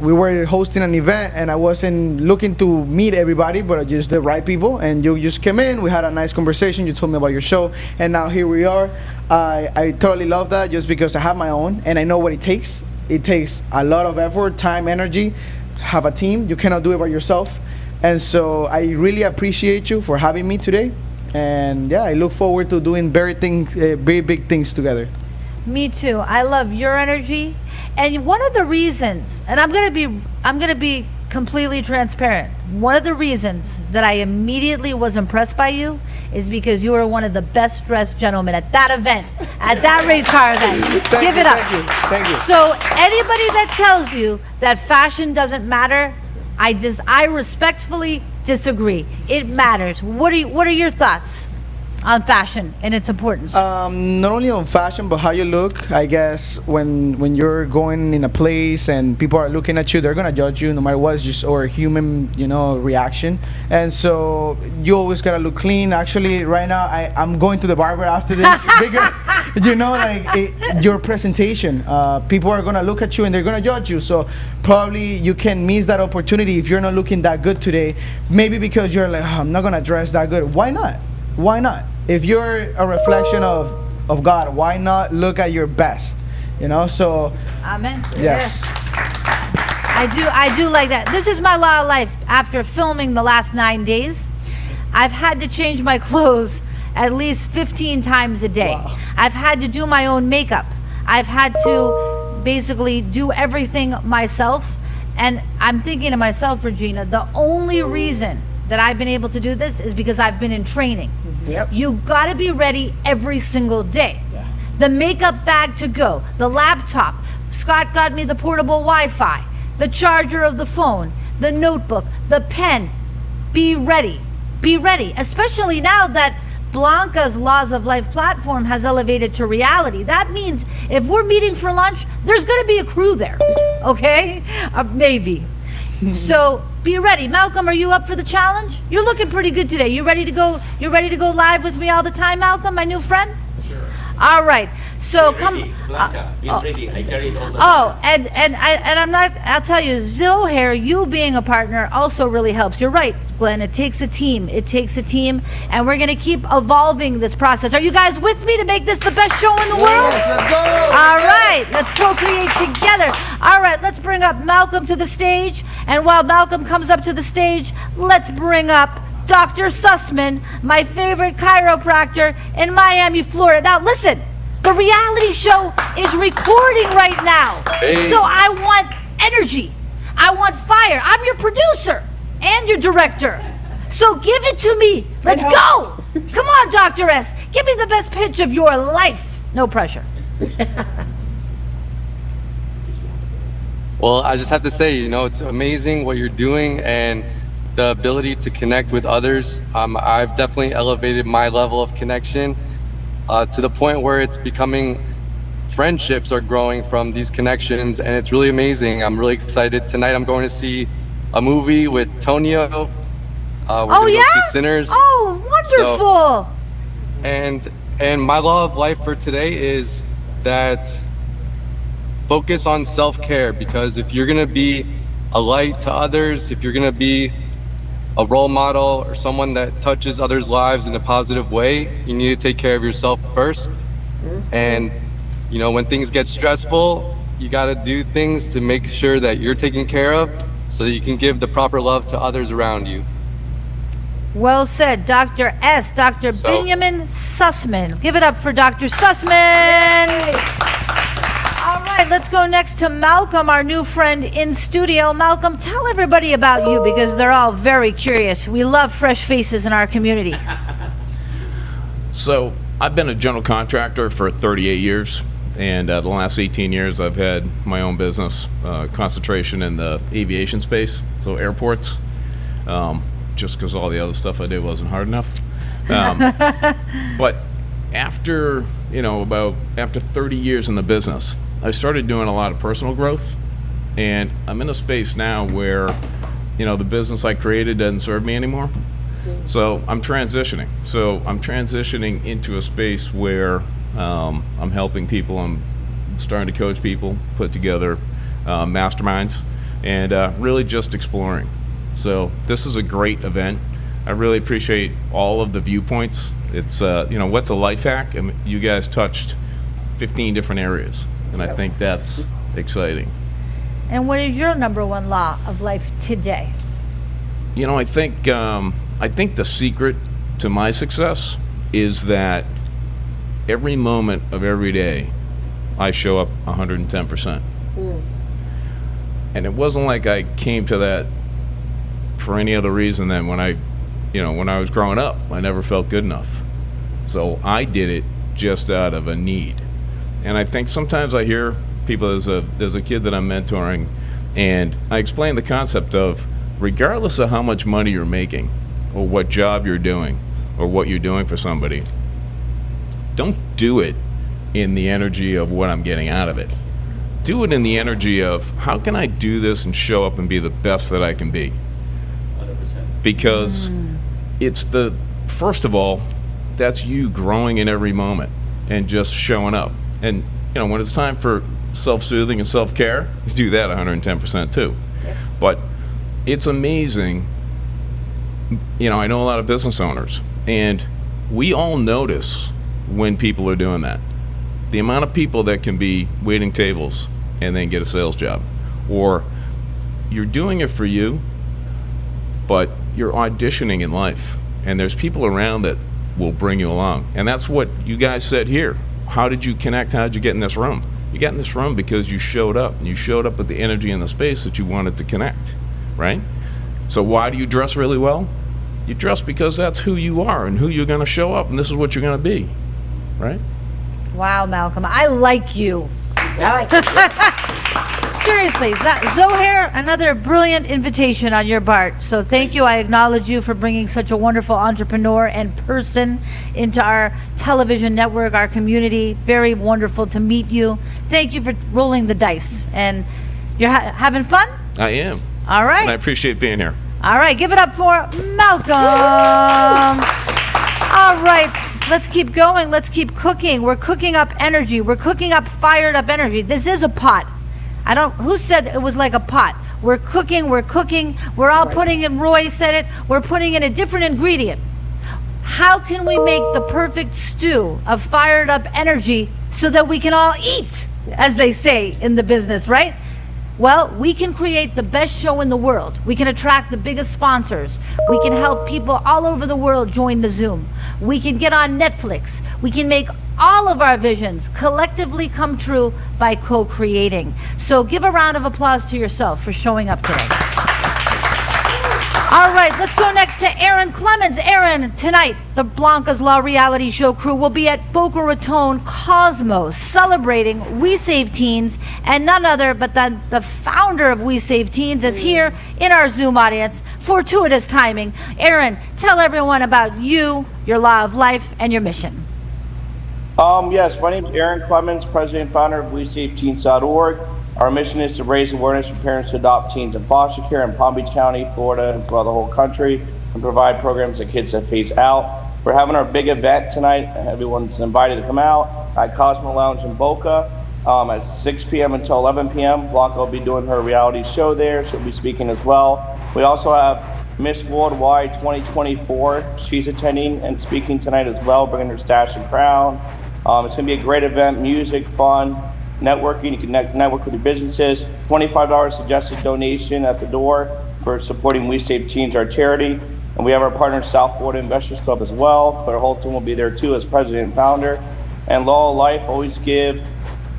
we were hosting an event, and I wasn't looking to meet everybody, but just the right people. And you just came in, we had a nice conversation, you told me about your show, and now here we are. I totally love that, just because I have my own, and I know what it takes. It takes a lot of effort, time, energy, to have a team. You cannot do it by yourself. And so I really appreciate you for having me today. And yeah, I look forward to doing very big things together. Me too. I love your energy. And one of the reasons, and I'm gonna be completely transparent. One of the reasons that I immediately was impressed by you is because you were one of the best dressed gentlemen at that event, at that race car event. Give it up. Thank you. So anybody that tells you that fashion doesn't matter, I respectfully disagree. It matters. What are your thoughts on fashion and its importance? Not only on fashion, but how you look. I guess when you're going in a place and people are looking at you, they're gonna judge you no matter what. It's just or human, reaction. And so you always gotta look clean. Actually, right now I'm going to the barber after this. Your presentation. People are gonna look at you and they're gonna judge you. So probably you can miss that opportunity if you're not looking that good today. Maybe because you're like, I'm not gonna dress that good. Why not? Why not? If you're a reflection of God, why not look at your best? So Amen. Yes. I do like that. This is my law of life. After filming the last 9 days, I've had to change my clothes at least 15 times a day. Wow. I've had to do my own makeup. I've had to basically do everything myself. And I'm thinking to myself, Regina, the only reason that I've been able to do this is because I've been in training. Yep. You gotta be ready every single day. Yeah. The makeup bag to go, the laptop. Scott got me the portable Wi-Fi, the charger of the phone, the notebook, the pen. Be ready. Be ready. Especially now that Blanca's Laws of Life platform has elevated to reality. That means if we're meeting for lunch, there's gonna be a crew there. Okay? Maybe. So be ready. Malcolm, are you up for the challenge? You're looking pretty good today. You ready to go? You ready to go live with me all the time, Malcolm, my new friend? Sure. All right. So come. Blanca, get ready. I carried all the I'll tell you, Zohair, you being a partner also really helps. You're right, Glenn. It takes a team. It takes a team, and we're gonna keep evolving this process. Are you guys with me to make this the best show in the world? Yes, let's go. All right, let's co-create together. All right, let's bring up Malcolm to the stage, and while Malcolm comes up to the stage, let's bring up Dr. Sussman, my favorite chiropractor in Miami, Florida. Now listen, the reality show is recording right now. Hey. So I want energy. I want fire. I'm your producer and your director. So give it to me. Let's go. Come on, Dr. S. Give me the best pitch of your life. No pressure. Well, I just have to say, it's amazing what you're doing and the ability to connect with others. I've definitely elevated my level of connection to the point where it's becoming friendships are growing from these connections, and it's really amazing. I'm really excited. Tonight I'm going to see a movie with Tonio. We're going to go see Sinners. Oh, wonderful. So, and my law of life for today is that focus on self-care, because if you're going to be a light to others, if you're going to be a role model or someone that touches others' lives in a positive way, you need to take care of yourself first. And when things get stressful, you got to do things to make sure that you're taken care of so that you can give the proper love to others around you. Well said, Dr. S. Dr. Benjamin Sussman. Give it up for Dr. Sussman. All right, let's go next to Malcolm, our new friend in studio. Malcolm, tell everybody about you because they're all very curious. We love fresh faces in our community. So I've been a general contractor for 38 years, and the last 18 years I've had my own business, concentration in the aviation space, so airports, just because all the other stuff I did wasn't hard enough. But after 30 years in the business, I started doing a lot of personal growth, and I'm in a space now where, the business I created doesn't serve me anymore. So I'm transitioning. Into a space where I'm helping people. I'm starting to coach people, put together masterminds, and really just exploring. So this is a great event. I really appreciate all of the viewpoints. It's, what's a life hack? I mean, you guys touched 15 different areas, and I think that's exciting. And what is your number one law of life today? I think the secret to my success is that every moment of every day, I show up 110%. And it wasn't like I came to that for any other reason than when I was growing up, I never felt good enough. So I did it just out of a need. And I think sometimes I hear people, there's a kid that I'm mentoring, and I explain the concept of, regardless of how much money you're making, or what job you're doing, or what you're doing for somebody, don't do it in the energy of what I'm getting out of it. Do it in the energy of, how can I do this and show up and be the best that I can be? 100%. Because it's first of all, that's you growing in every moment and just showing up. And when it's time for self-soothing and self-care, you do that 110% too. But it's amazing. I know a lot of business owners, and we all notice when people are doing that. The amount of people that can be waiting tables and then get a sales job, or you're doing it for you, but you're auditioning in life, and there's people around that will bring you along. And that's what you guys said here. How did you connect? How did you get in this room? You got in this room because you showed up, and you showed up with the energy and the space that you wanted to connect, right? So why do you dress really well? You dress because that's who you are and who you're going to show up, and this is what you're going to be, right? Wow, Malcolm, I like you. Seriously, Zohair, another brilliant invitation on your part. So thank you. I acknowledge you for bringing such a wonderful entrepreneur and person into our television network, our community. Very wonderful to meet you. Thank you for rolling the dice. And you're having fun? I am. All right. And I appreciate being here. All right, give it up for Malcolm. All right, let's keep going. Let's keep cooking. We're cooking up energy. We're cooking up fired up energy. This is a pot. Who said it was like a pot? We're cooking. We're all putting in, Roy said it, we're putting in a different ingredient. How can we make the perfect stew of fired up energy so that we can all eat, as they say in the business, right? Well, we can create the best show in the world. We can attract the biggest sponsors. We can help people all over the world join the Zoom. We can get on Netflix. We can make all of our visions collectively come true by co-creating. So give a round of applause to yourself for showing up today. All right, let's go next to Aaron Clemens. Aaron, tonight, the Blancas Law reality show crew will be at Boca Raton Cosmos celebrating We Save Teens, and none other but the founder of We Save Teens is here in our Zoom audience. Fortuitous timing. Aaron, tell everyone about you, your law of life, and your mission. Yes, my name is Aaron Clemens, president and founder of WeSaveTeens.org. Our mission is to raise awareness for parents to adopt teens in foster care in Palm Beach County, Florida, and throughout the whole country, and provide programs that kids that phase out. We're having our big event tonight. Everyone's invited to come out at Cosmo Lounge in Boca at 6 p.m. until 11 p.m. Blanca will be doing her reality show there. She'll be speaking as well. We also have Miss Worldwide 2024. She's attending and speaking tonight as well, bringing her stash and crown. It's going to be a great event, music, fun, networking. You can network with your businesses. $25 suggested donation at the door for supporting We Save Teens, our charity. And we have our partner, South Florida Investors Club, as well. Claire Holton will be there too as president and founder. And Law of Life, always give,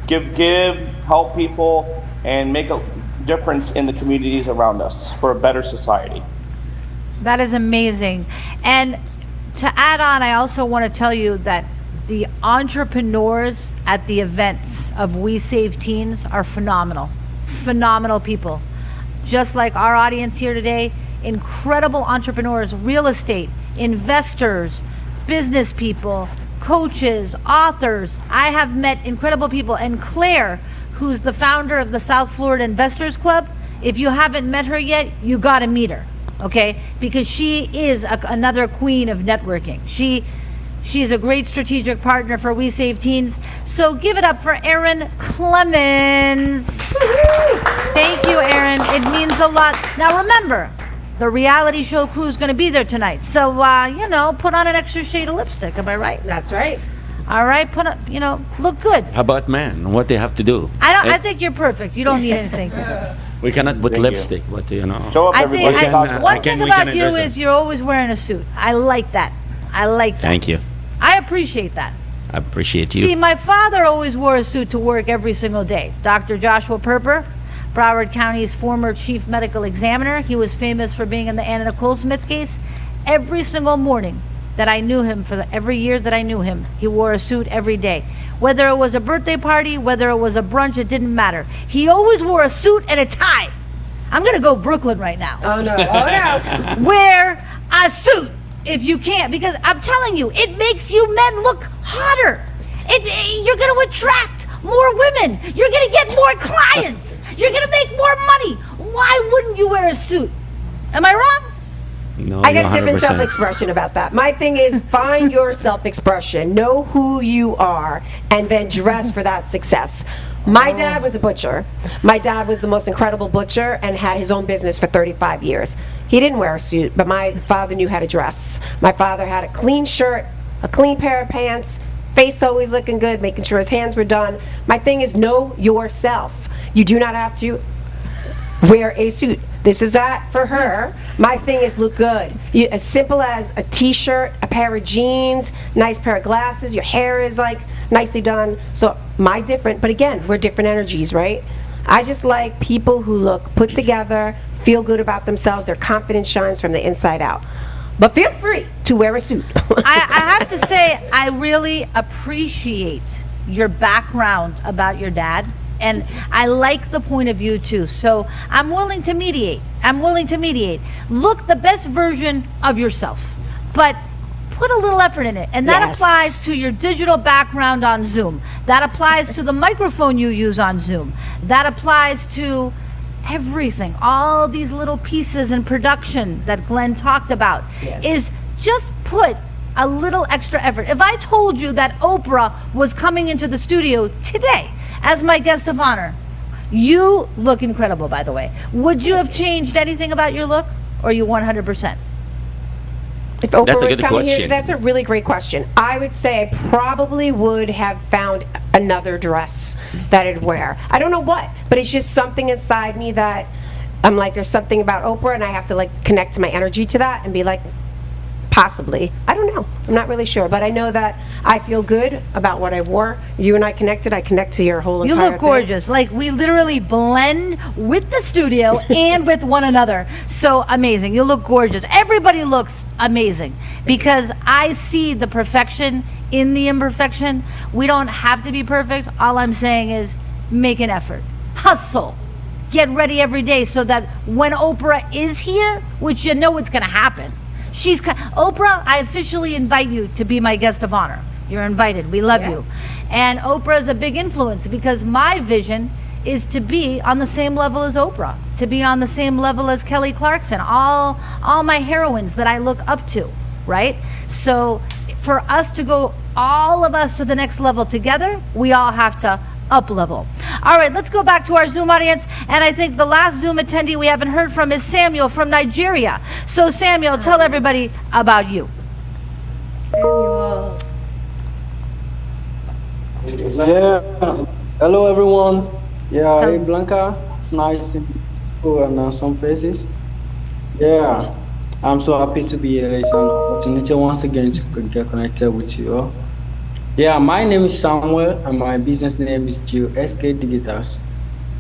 help people, and make a difference in the communities around us for a better society. That is amazing. And to add on, I also want to tell you that the entrepreneurs at the events of We Save Teens are phenomenal. Phenomenal people. Just like our audience here today, incredible entrepreneurs, real estate, investors, business people, coaches, authors. I have met incredible people. And Claire, who's the founder of the South Florida Investors Club, if you haven't met her yet, you got to meet her, okay? Because she is another queen of networking. She's a great strategic partner for We Save Teens. So give it up for Erin Clemens. Thank you, Erin. It means a lot. Now remember, the reality show crew is going to be there tonight. So, put on an extra shade of lipstick. Am I right? That's right. All right, look good. How about man? What they have to do? I think you're perfect. You don't need anything. We cannot put Thank lipstick, but Show up, I everybody. think one thing about you address is you're always wearing a suit. I like that. Thank you. I appreciate that. I appreciate you. See, my father always wore a suit to work every single day. Dr. Joshua Perper, Broward County's former chief medical examiner. He was famous for being in the Anna Nicole Smith case. Every single morning that I knew him, every year that I knew him, he wore a suit every day. Whether it was a birthday party, whether it was a brunch, it didn't matter. He always wore a suit and a tie. I'm going to go Brooklyn right now. Oh, no. Oh, no. Wear a suit if you can't, because I'm telling you, it makes you men look hotter. You're going to attract more women. You're going to get more clients. You're going to make more money. Why wouldn't you wear a suit? Am I wrong? No, I got a different 100%. self-expression about that. My thing is find your self-expression, know who you are, and then dress for that success. My dad was a butcher. My dad was the most incredible butcher and had his own business for 35 years. He didn't wear a suit, but my father knew how to dress. My father had a clean shirt, a clean pair of pants, face always looking good, making sure his hands were done. My thing is know yourself. You do not have to wear a suit. This is that for her. My thing is look good. As simple as a t-shirt, a pair of jeans, nice pair of glasses, your hair is like nicely done. So but again, we're different energies, right? I just like people who look put together, feel good about themselves, their confidence shines from the inside out. But feel free to wear a suit. I have to say, I really appreciate your background about your dad. And I like the point of view too. So I'm willing to mediate. Look the best version of yourself, but put a little effort in it. And that applies to your digital background on Zoom. That applies to the microphone you use on Zoom. That applies to everything. All these little pieces in production that Glenn talked about is just put a little extra effort. If I told you that Oprah was coming into the studio today as my guest of honor, you look incredible, by the way. Would you have changed anything about your look, or are you 100%? If Oprah That's a was good coming here, question. that's a really great question. I would say I probably would have found another dress that I'd wear. I don't know what, but it's just something inside me that I'm like, there's something about Oprah, and I have to like connect to my energy to that and be like, possibly. I don't know. I'm not really sure, but I know that I feel good about what I wore. You and I connected. I connect to your whole You entire look thing. gorgeous. Like, we literally blend with the studio and with one another. So amazing. You look gorgeous. Everybody looks amazing because I see the perfection in the imperfection. We don't have to be perfect. All I'm saying is make an effort. Hustle. Get ready every day so that when Oprah is here, which you know it's going to happen, Oprah, I officially invite you to be my guest of honor. You're invited. We love you. And Oprah is a big influence because my vision is to be on the same level as Oprah, to be on the same level as Kelly Clarkson, all my heroines that I look up to, right? So for us to go, all of us, to the next level together, we all have to up level. All right, let's go back to our Zoom audience. And I think the last Zoom attendee we haven't heard from is Samuel from Nigeria. So Samuel, tell everybody about you. Yeah. Hello, everyone. Yeah, hey, Blanca. It's nice to go and some faces. Yeah, I'm so happy to be here. It's an opportunity once again to get connected with you all. Yeah, my name is Samuel, and my business name is GeoSK Digitals.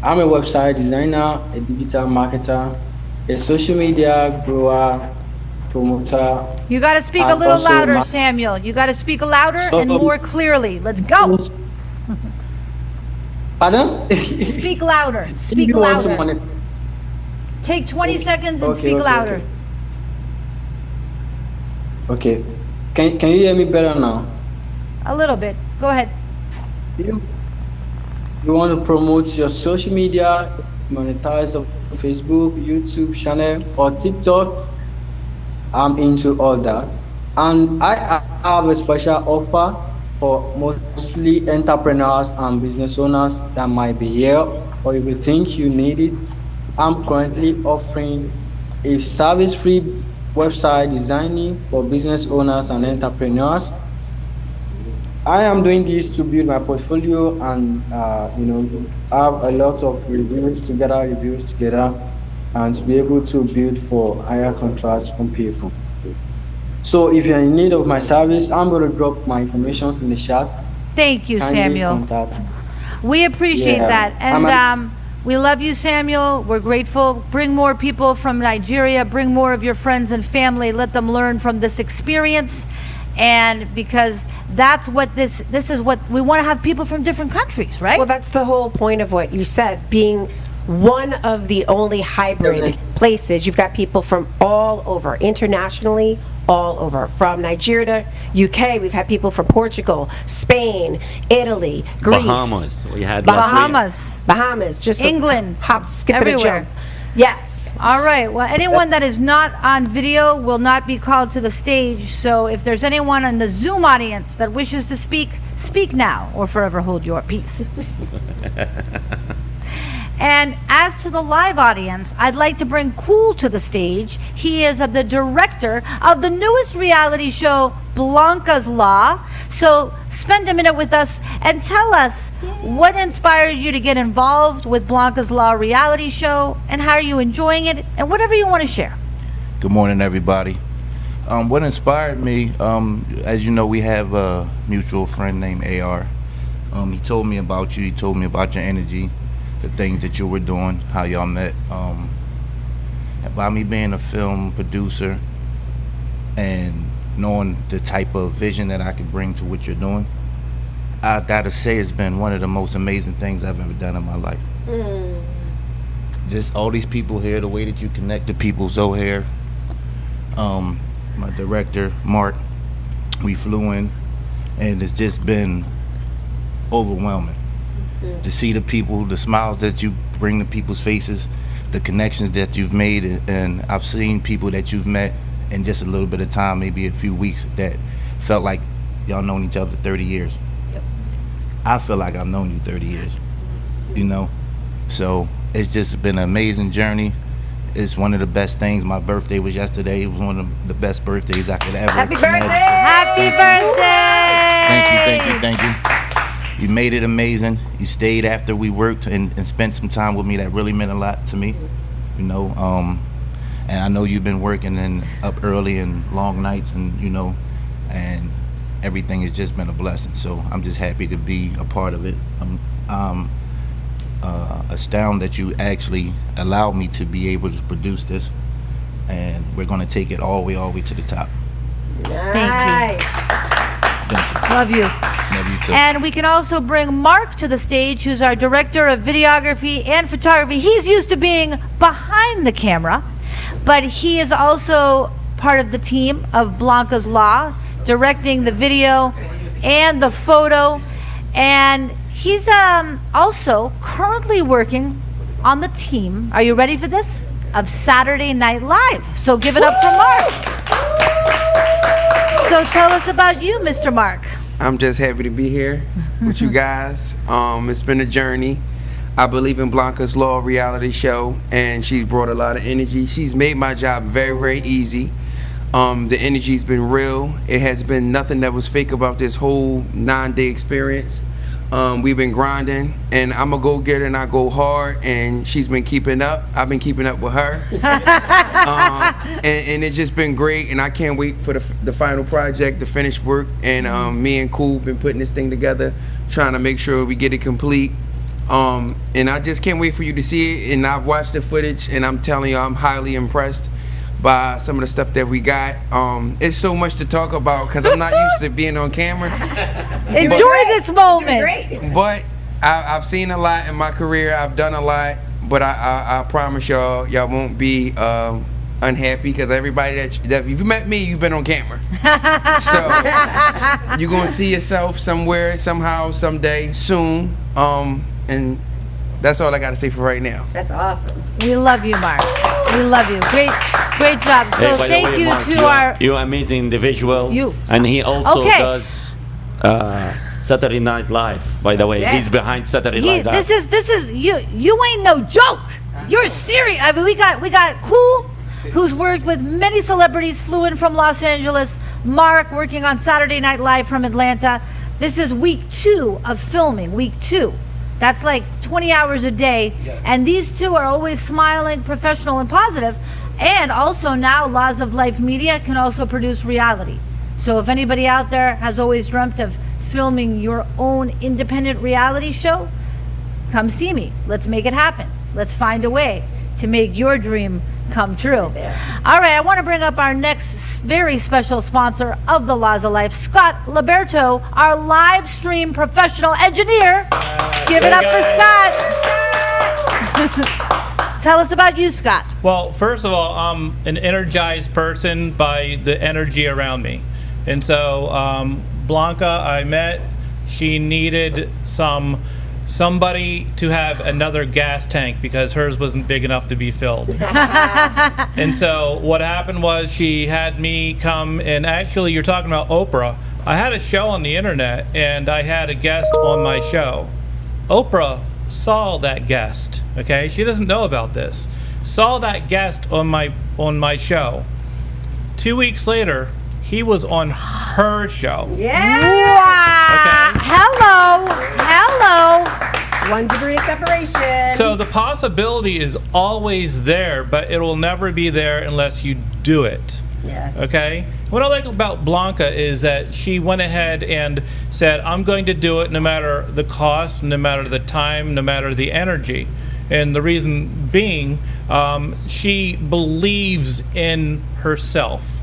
I'm a website designer, a digital marketer, a social media grower, promoter. You got to speak a and little also louder, Samuel. You got to speak louder and more clearly. Let's go. Pardon? Speak louder. Speak You want to louder. Take 20 seconds and speak louder. Okay. Can you hear me better now? A little bit. Go ahead. You want to promote your social media, monetize on Facebook, YouTube channel, or TikTok? I'm into all that. And I have a special offer for mostly entrepreneurs and business owners that might be here, or if you think you need it. I'm currently offering a service-free website designing for business owners and entrepreneurs. I am doing this to build my portfolio and have a lot of reviews together, and to be able to build for higher contracts from people. So if you're in need of my service, I'm going to drop my information in the chat. Thank you, Kindly Samuel. contact me. We appreciate Yeah. that. And we love you, Samuel. We're grateful. Bring more people from Nigeria. Bring more of your friends and family. Let them learn from this experience. And because that's what this is what we want to have people from different countries, right? Well, that's the whole point of what you said, being one of the only hybrid places. You've got people from all over, internationally, all over. From Nigeria, UK, we've had people from Portugal, Spain, Italy, Greece. Bahamas. We had last week. Bahamas. Just England. Hop, skip, and a Everywhere. jump. Yes. All right. Well, anyone that is not on video will not be called to the stage. So if there's anyone in the Zoom audience that wishes to speak, speak now or forever hold your peace. And as to the live audience, I'd like to bring Cool to the stage. He is the director of the newest reality show, Blanca's Law. So spend a minute with us and tell us what inspired you to get involved with Blanca's Law reality show, and how are you enjoying it, and whatever you want to share. Good morning, everybody. What inspired me, as you know, we have a mutual friend named AR. He told me about you. He told me about your energy, the things that you were doing, how y'all met. By me being a film producer and knowing the type of vision that I could bring to what you're doing, I gotta say it's been one of the most amazing things I've ever done in my life. Just all these people here, the way that you connect to people, Zohair, my director, Mark, we flew in, and it's just been overwhelming to see the people, the smiles that you bring to people's faces, the connections that you've made. And I've seen people that you've met in just a little bit of time, maybe a few weeks, that felt like y'all known each other 30 years. Yep. I feel like I've known you 30 years, you know? So it's just been an amazing journey. It's one of the best things. My birthday was yesterday. It was one of the best birthdays I could ever Happy imagine. birthday! Happy birthday! Thank you. You made it amazing. You stayed after we worked and spent some time with me. That really meant a lot to me, you know. And I know you've been working up early and long nights, and and everything has just been a blessing. So I'm just happy to be a part of it. I'm astounded that you actually allowed me to be able to produce this, and we're going to take it all the way to the top. Thank you. Love you. Love you too. And we can also bring Mark to the stage, who's our director of videography and photography. He's used to being behind the camera, but he is also part of the team of Blanca's Law, directing the video and the photo. And he's also currently working on the team, are you ready for this? Of Saturday Night Live. So give it up for Mark. So tell us about you, Mr. Mark. I'm just happy to be here with you guys. It's been a journey. I believe in Blanca's Law reality show, and she's brought a lot of energy. She's made my job very, very easy. The energy's been real. It has been nothing that was fake about this whole 9-day experience. We've been grinding, and I'm a go-getter and I go hard, and she's been keeping up. I've been keeping up with her. And it's just been great, and I can't wait for the final project, the finished work. And me and Cool been putting this thing together, trying to make sure we get it complete. And I just can't wait for you to see it. And I've watched the footage, and I'm telling you, I'm highly impressed by some of the stuff that we got. It's so much to talk about because I'm not used to being on camera. Enjoy this moment. But I've seen a lot in my career. I've done a lot, but I promise y'all won't be unhappy because everybody that if you met me, you've been on camera. So you're gonna see yourself somewhere, somehow, someday, soon. And That's all I got to say for right now. That's awesome. We love you, Mark. We love you. Great job. Hey, So by the thank way, you Mark, to our. You're amazing individual. And he also Okay. does Saturday Night Live. By the way, Yes. he's behind Saturday Night Live. This is you ain't no joke. You're serious. I mean, we got Cool, who's worked with many celebrities, flew in from Los Angeles. Mark working on Saturday Night Live from Atlanta. This is week 2 of filming. Week 2. That's like 20 hours a day. And these two are always smiling, professional, and positive. And also now Laws of Life Media can also produce reality. So if anybody out there has always dreamt of filming your own independent reality show, come see me. Let's make it happen. Let's find a way to make your dream come true. All right, I want to bring up our next very special sponsor of the Laws of Life, Scott Liberto, our live stream professional engineer. Give it up for Scott. Tell us about you, Scott. Well, first of all, I'm an energized person by the energy around me. And so Blanca, I met, she needed somebody to have another gas tank because hers wasn't big enough to be filled. And so what happened was she had me come, and actually you're talking about Oprah. I had a show on the internet and I had a guest on my show. Oprah saw that guest, okay? She doesn't know about this. Saw that guest on my show. 2 weeks later, he was on her show. Yeah. Wow. Hello. 1 degree of separation. So the possibility is always there, but it will never be there unless you do it. Yes. Okay? What I like about Blanca is that she went ahead and said, I'm going to do it no matter the cost, no matter the time, no matter the energy. And the reason being, she believes in herself.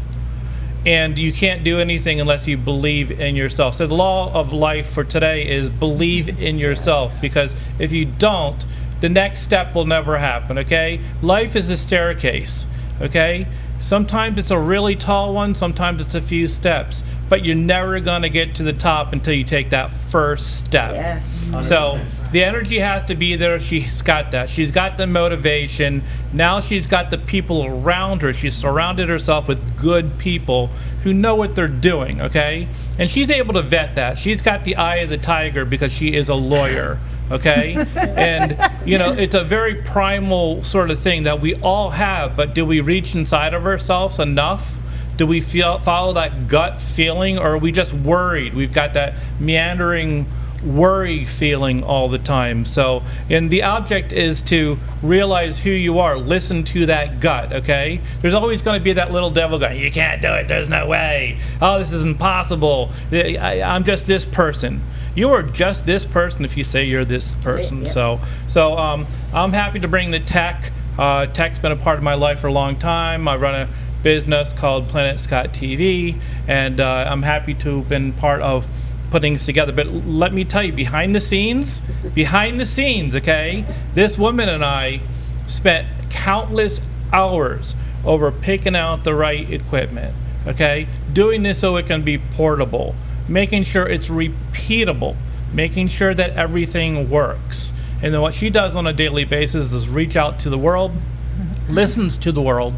And you can't do anything unless you believe in yourself. So the law of life for today is believe in yourself, because if you don't, the next step will never happen, okay? Life is a staircase, okay? Sometimes it's a really tall one, sometimes it's a few steps, but you're never gonna get to the top until you take that first step. Yes. So the energy has to be there. She's got that. She's got the motivation. Now she's got the people around her. She's surrounded herself with good people who know what they're doing, okay? And she's able to vet that. She's got the eye of the tiger because she is a lawyer, okay? And, you know, it's a very primal sort of thing that we all have, but do we reach inside of ourselves enough? Do we follow that gut feeling, or are we just worried? We've got that meandering worry feeling all the time. So, and the object is to realize who you are. Listen to that gut, okay? There's always going to be that little devil going, you can't do it, there's no way. Oh, this is impossible. I'm just this person. You are just this person if you say you're this person. Yeah. So I'm happy to bring the tech. Tech's been a part of my life for a long time. I run a business called Planet Scott TV, and I'm happy to have been part of putting things together. But let me tell you, behind the scenes, okay, this woman and I spent countless hours over picking out the right equipment, okay, doing this so it can be portable, making sure it's repeatable, making sure that everything works. And then what she does on a daily basis is reach out to the world, listens to the world,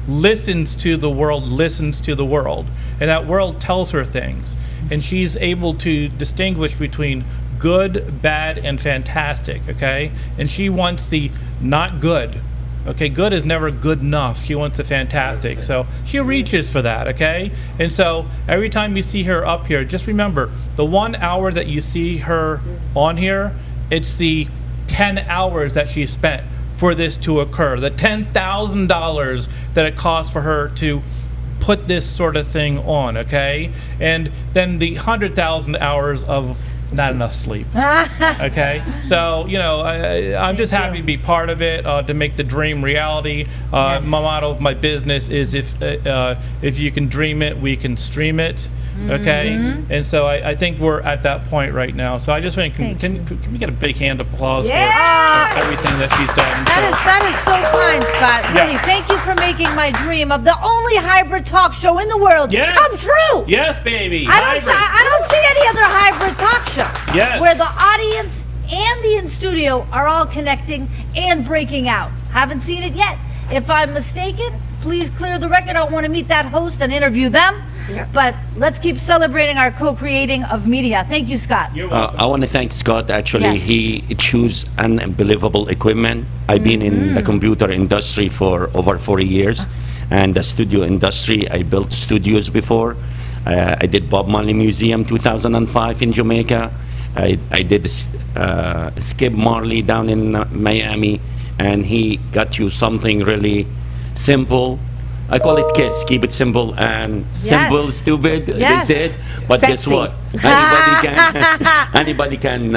listens to the world, and that world tells her things. And she's able to distinguish between good, bad, and fantastic, okay? And she wants the not good, okay? Good is never good enough. She wants the fantastic. So she reaches for that, okay? And so every time you see her up here, just remember, the 1 hour that you see her on here, it's the 10 hours that she spent for this to occur, the $10,000 that it costs for her to put this sort of thing on, okay? And then the 100,000 hours of not enough sleep, okay? So, you know, I'm just happy to be part of it, to make the dream reality. My motto of my business is if you can dream it, we can stream it, okay? And so I think we're at that point right now. So I just want to, can we get a big hand applause for everything that she's done? That is so kind, Scott. Really, thank you for making my dream of the only hybrid talk show in the world come true. Yes, baby. I don't see any other hybrid talk show Yes. where the audience and the in studio are all connecting and breaking out. Haven't seen it yet. If I'm mistaken, please clear the record. I want to meet that host and interview them. But let's keep celebrating our co-creating of media. Thank you, Scott. I want to thank Scott. Actually, Yes. he chose unbelievable equipment. I've been in the computer industry for over 40 years, and the studio industry. I built studios before. I did Bob Marley Museum 2005 in Jamaica. I did Skip Marley down in Miami, and he got you something really simple. I call it KISS, keep it simple and simple, stupid, Yes. they said. But guess Sexy. what? Anybody can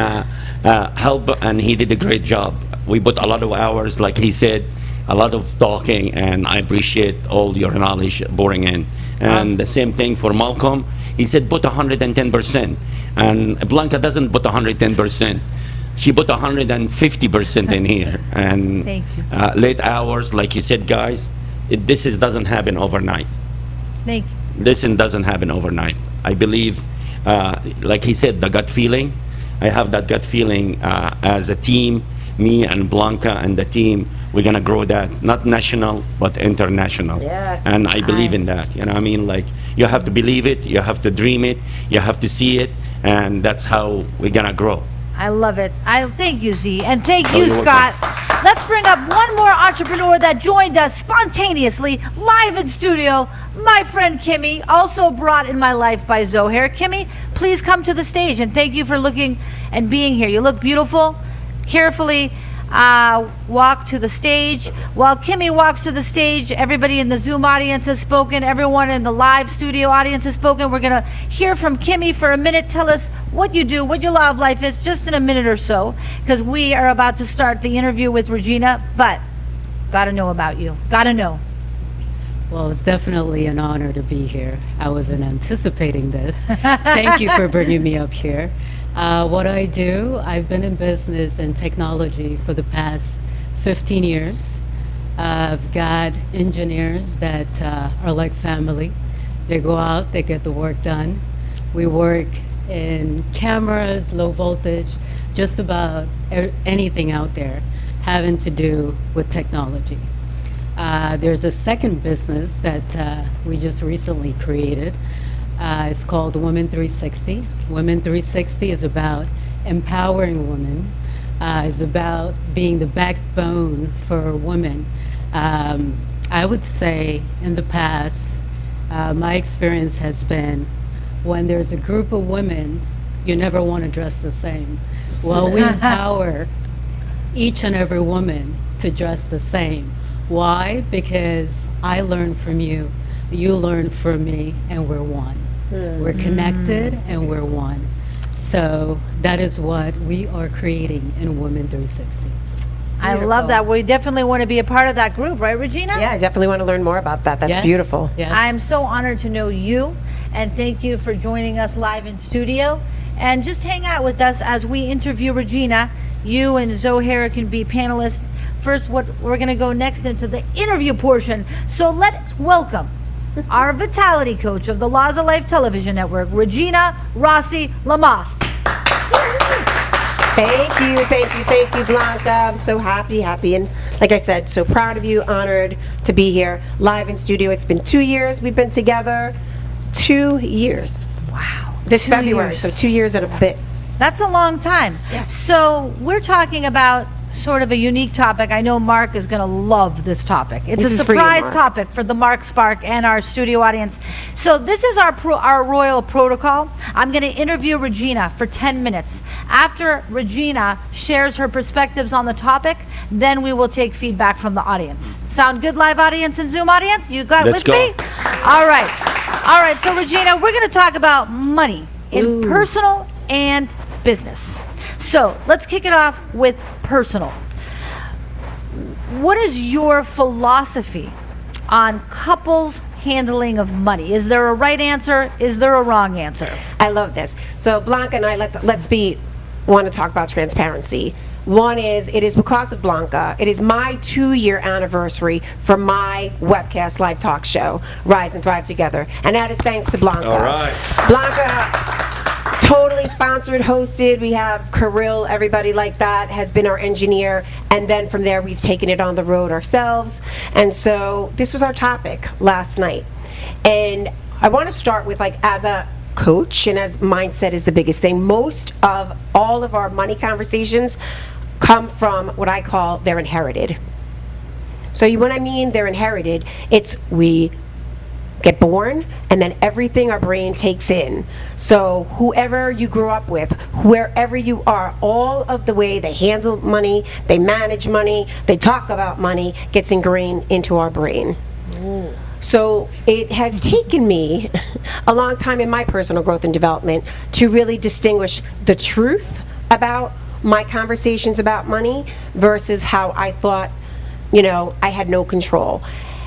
help, and he did a great job. We put a lot of hours, like he said, a lot of talking, and I appreciate all your knowledge pouring in. And the same thing for Malcolm. He said put 110%, and Blanca doesn't put 110%. She put 150% in here. And Thank you. Late hours, like you said, guys, doesn't happen overnight. Thank you. This doesn't happen overnight. I believe, like he said, the gut feeling. I have that gut feeling as a team, me and Blanca and the team, we're gonna grow that, not national, but international. Yes. And I believe in that, you know what I mean? Like, you have to believe it, you have to dream it, you have to see it, and that's how we're gonna grow. I love it. I thank you, Z, and thank Oh, you, you're Scott. Let's bring up one more entrepreneur that joined us spontaneously, live in studio. My friend Kimmy, also brought in my life by Zohair. Kimmy, please come to the stage, and thank you for looking and being here. You look beautiful. Carefully walk to the stage. While Kimmy walks to the stage, everybody in the Zoom audience has spoken. Everyone in the live studio audience has spoken. We're going to hear from Kimmy for a minute. Tell us what you do, what your law of life is, just in a minute or so, because we are about to start the interview with Regina. But got to know about you. Got to know. Well, it's definitely an honor to be here. I wasn't anticipating this. Thank you for bringing me up here. What I do, I've been in business and technology for the past 15 years. I've got engineers that are like family. They go out, they get the work done. We work in cameras, low voltage, just about anything out there having to do with technology. There's a second business that we just recently created. It's called Women 360. Women 360 is about empowering women. It's about being the backbone for women. I would say in the past, my experience has been when there's a group of women, you never want to dress the same. Well, we empower each and every woman to dress the same. Why? Because I learn from you, you learn from me, and we're one. We're connected and we're one. So that is what we are creating in Women 360. I love that. We definitely want to be a part of that group, right, Regina? Yeah, I definitely want to learn more about that. That's Yes. beautiful. Yes. I'm so honored to know you, and thank you for joining us live in studio. And just hang out with us as we interview Regina. You and Zohair can be panelists. First, what we're going to go next into the interview portion. So let's welcome our vitality coach of the Laws of Life Television Network, Regina Rossi Lamoth. Thank you, Blanca. I'm so happy, and like I said, so proud of you, honored to be here live in studio. It's been 2 years we've been together. 2 years. Wow. This 2 February, years. so 2 years and a bit. That's a long time. So we're talking about sort of a unique topic. I know Mark is going to love this topic. It's This a is for you, surprise Mark. topic for the Mark Spark and our studio audience. So this is our royal protocol. I'm going to interview Regina for 10 minutes. After Regina shares her perspectives on the topic, then we will take feedback from the audience. Sound good, live audience and Zoom audience? You got Let's with go. me? All right. All right. So Regina, we're going to talk about money in personal and business. So let's kick it off with personal. What is your philosophy on couples handling of money? Is there a right answer? Is there a wrong answer? I love this. So Blanca and I, want to talk about transparency. One is, it is because of Blanca. It is my 2-year anniversary for my webcast live talk show, Rise and Thrive Together. And that is thanks to Blanca. All right. Blanca Totally sponsored, hosted. We have Kirill, everybody like that has been our engineer. And then from there, we've taken it on the road ourselves. And so this was our topic last night. And I want to start with, like, as a coach, and as mindset is the biggest thing, most of all of our money conversations come from what I call they're inherited. So when I mean they're inherited, it's we get born and then everything our brain takes in. So whoever you grew up with, wherever you are, all of the way they handle money, they manage money, they talk about money, gets ingrained into our brain. Ooh. So it has taken me a long time in my personal growth and development to really distinguish the truth about my conversations about money versus how I thought, I had no control.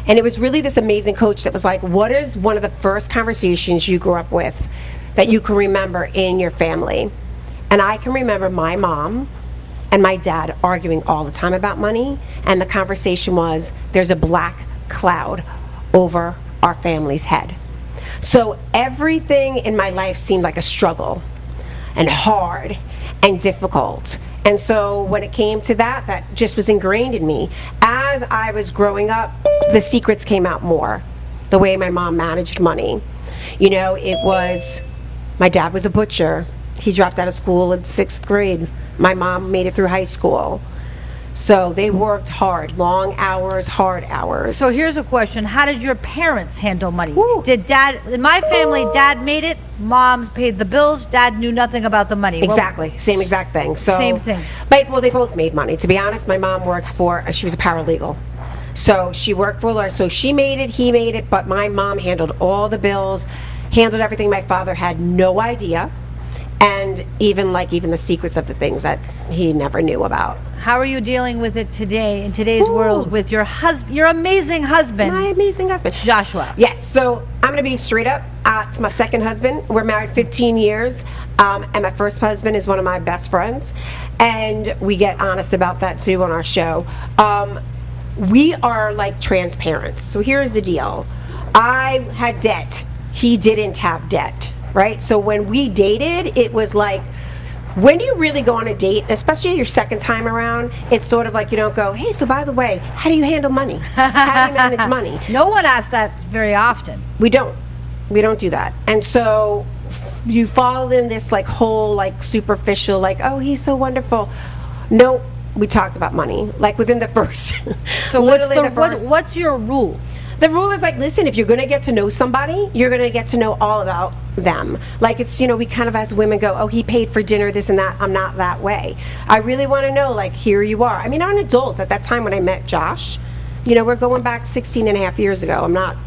And it was really this amazing coach that was like, what is one of the first conversations you grew up with that you can remember in your family? And I can remember my mom and my dad arguing all the time about money, and the conversation was, there's a black cloud over our family's head. So everything in my life seemed like a struggle and hard and difficult. And so when it came to that just was ingrained in me. As I was growing up, the secrets came out more. The way my mom managed money. It was, my dad was a butcher. He dropped out of school in 6th grade. My mom made it through high school. So they worked hard, long hours, hard hours. So here's a question. How did your parents handle money? Did dad, in my family, dad made it, mom paid the bills, dad knew nothing about the money. Exactly, same exact thing. So, same thing. Well, they both made money. To be honest, my mom works she was a paralegal. So she worked for her, so she made it, he made it, but my mom handled all the bills, handled everything. My father had no idea. And even the secrets of the things that he never knew about. How are you dealing with it today, in today's world, with your husband, your amazing husband? My amazing husband. Joshua. Yes, so I'm gonna be straight up. It's my second husband. We're married 15 years, and my first husband is one of my best friends. And we get honest about that too on our show. We are like transparent. So here's the deal. I had debt. He didn't have debt. Right? So when we dated, it was like, when you really go on a date, especially your second time around, it's sort of like you don't go, hey, so by the way, how do you handle money? How do you manage money? No one asks that very often. We don't do that. And so you fall in this whole superficial, oh, he's so wonderful. No, we talked about money, within the first. So what's your rule? The rule is listen, if you're going to get to know somebody, you're going to get to know all about them. It's, we kind of as women go, oh, he paid for dinner, this and that. I'm not that way. I really want to know, here you are. I mean, I'm an adult at that time when I met Josh. We're going back 16 and a half years ago. I'm not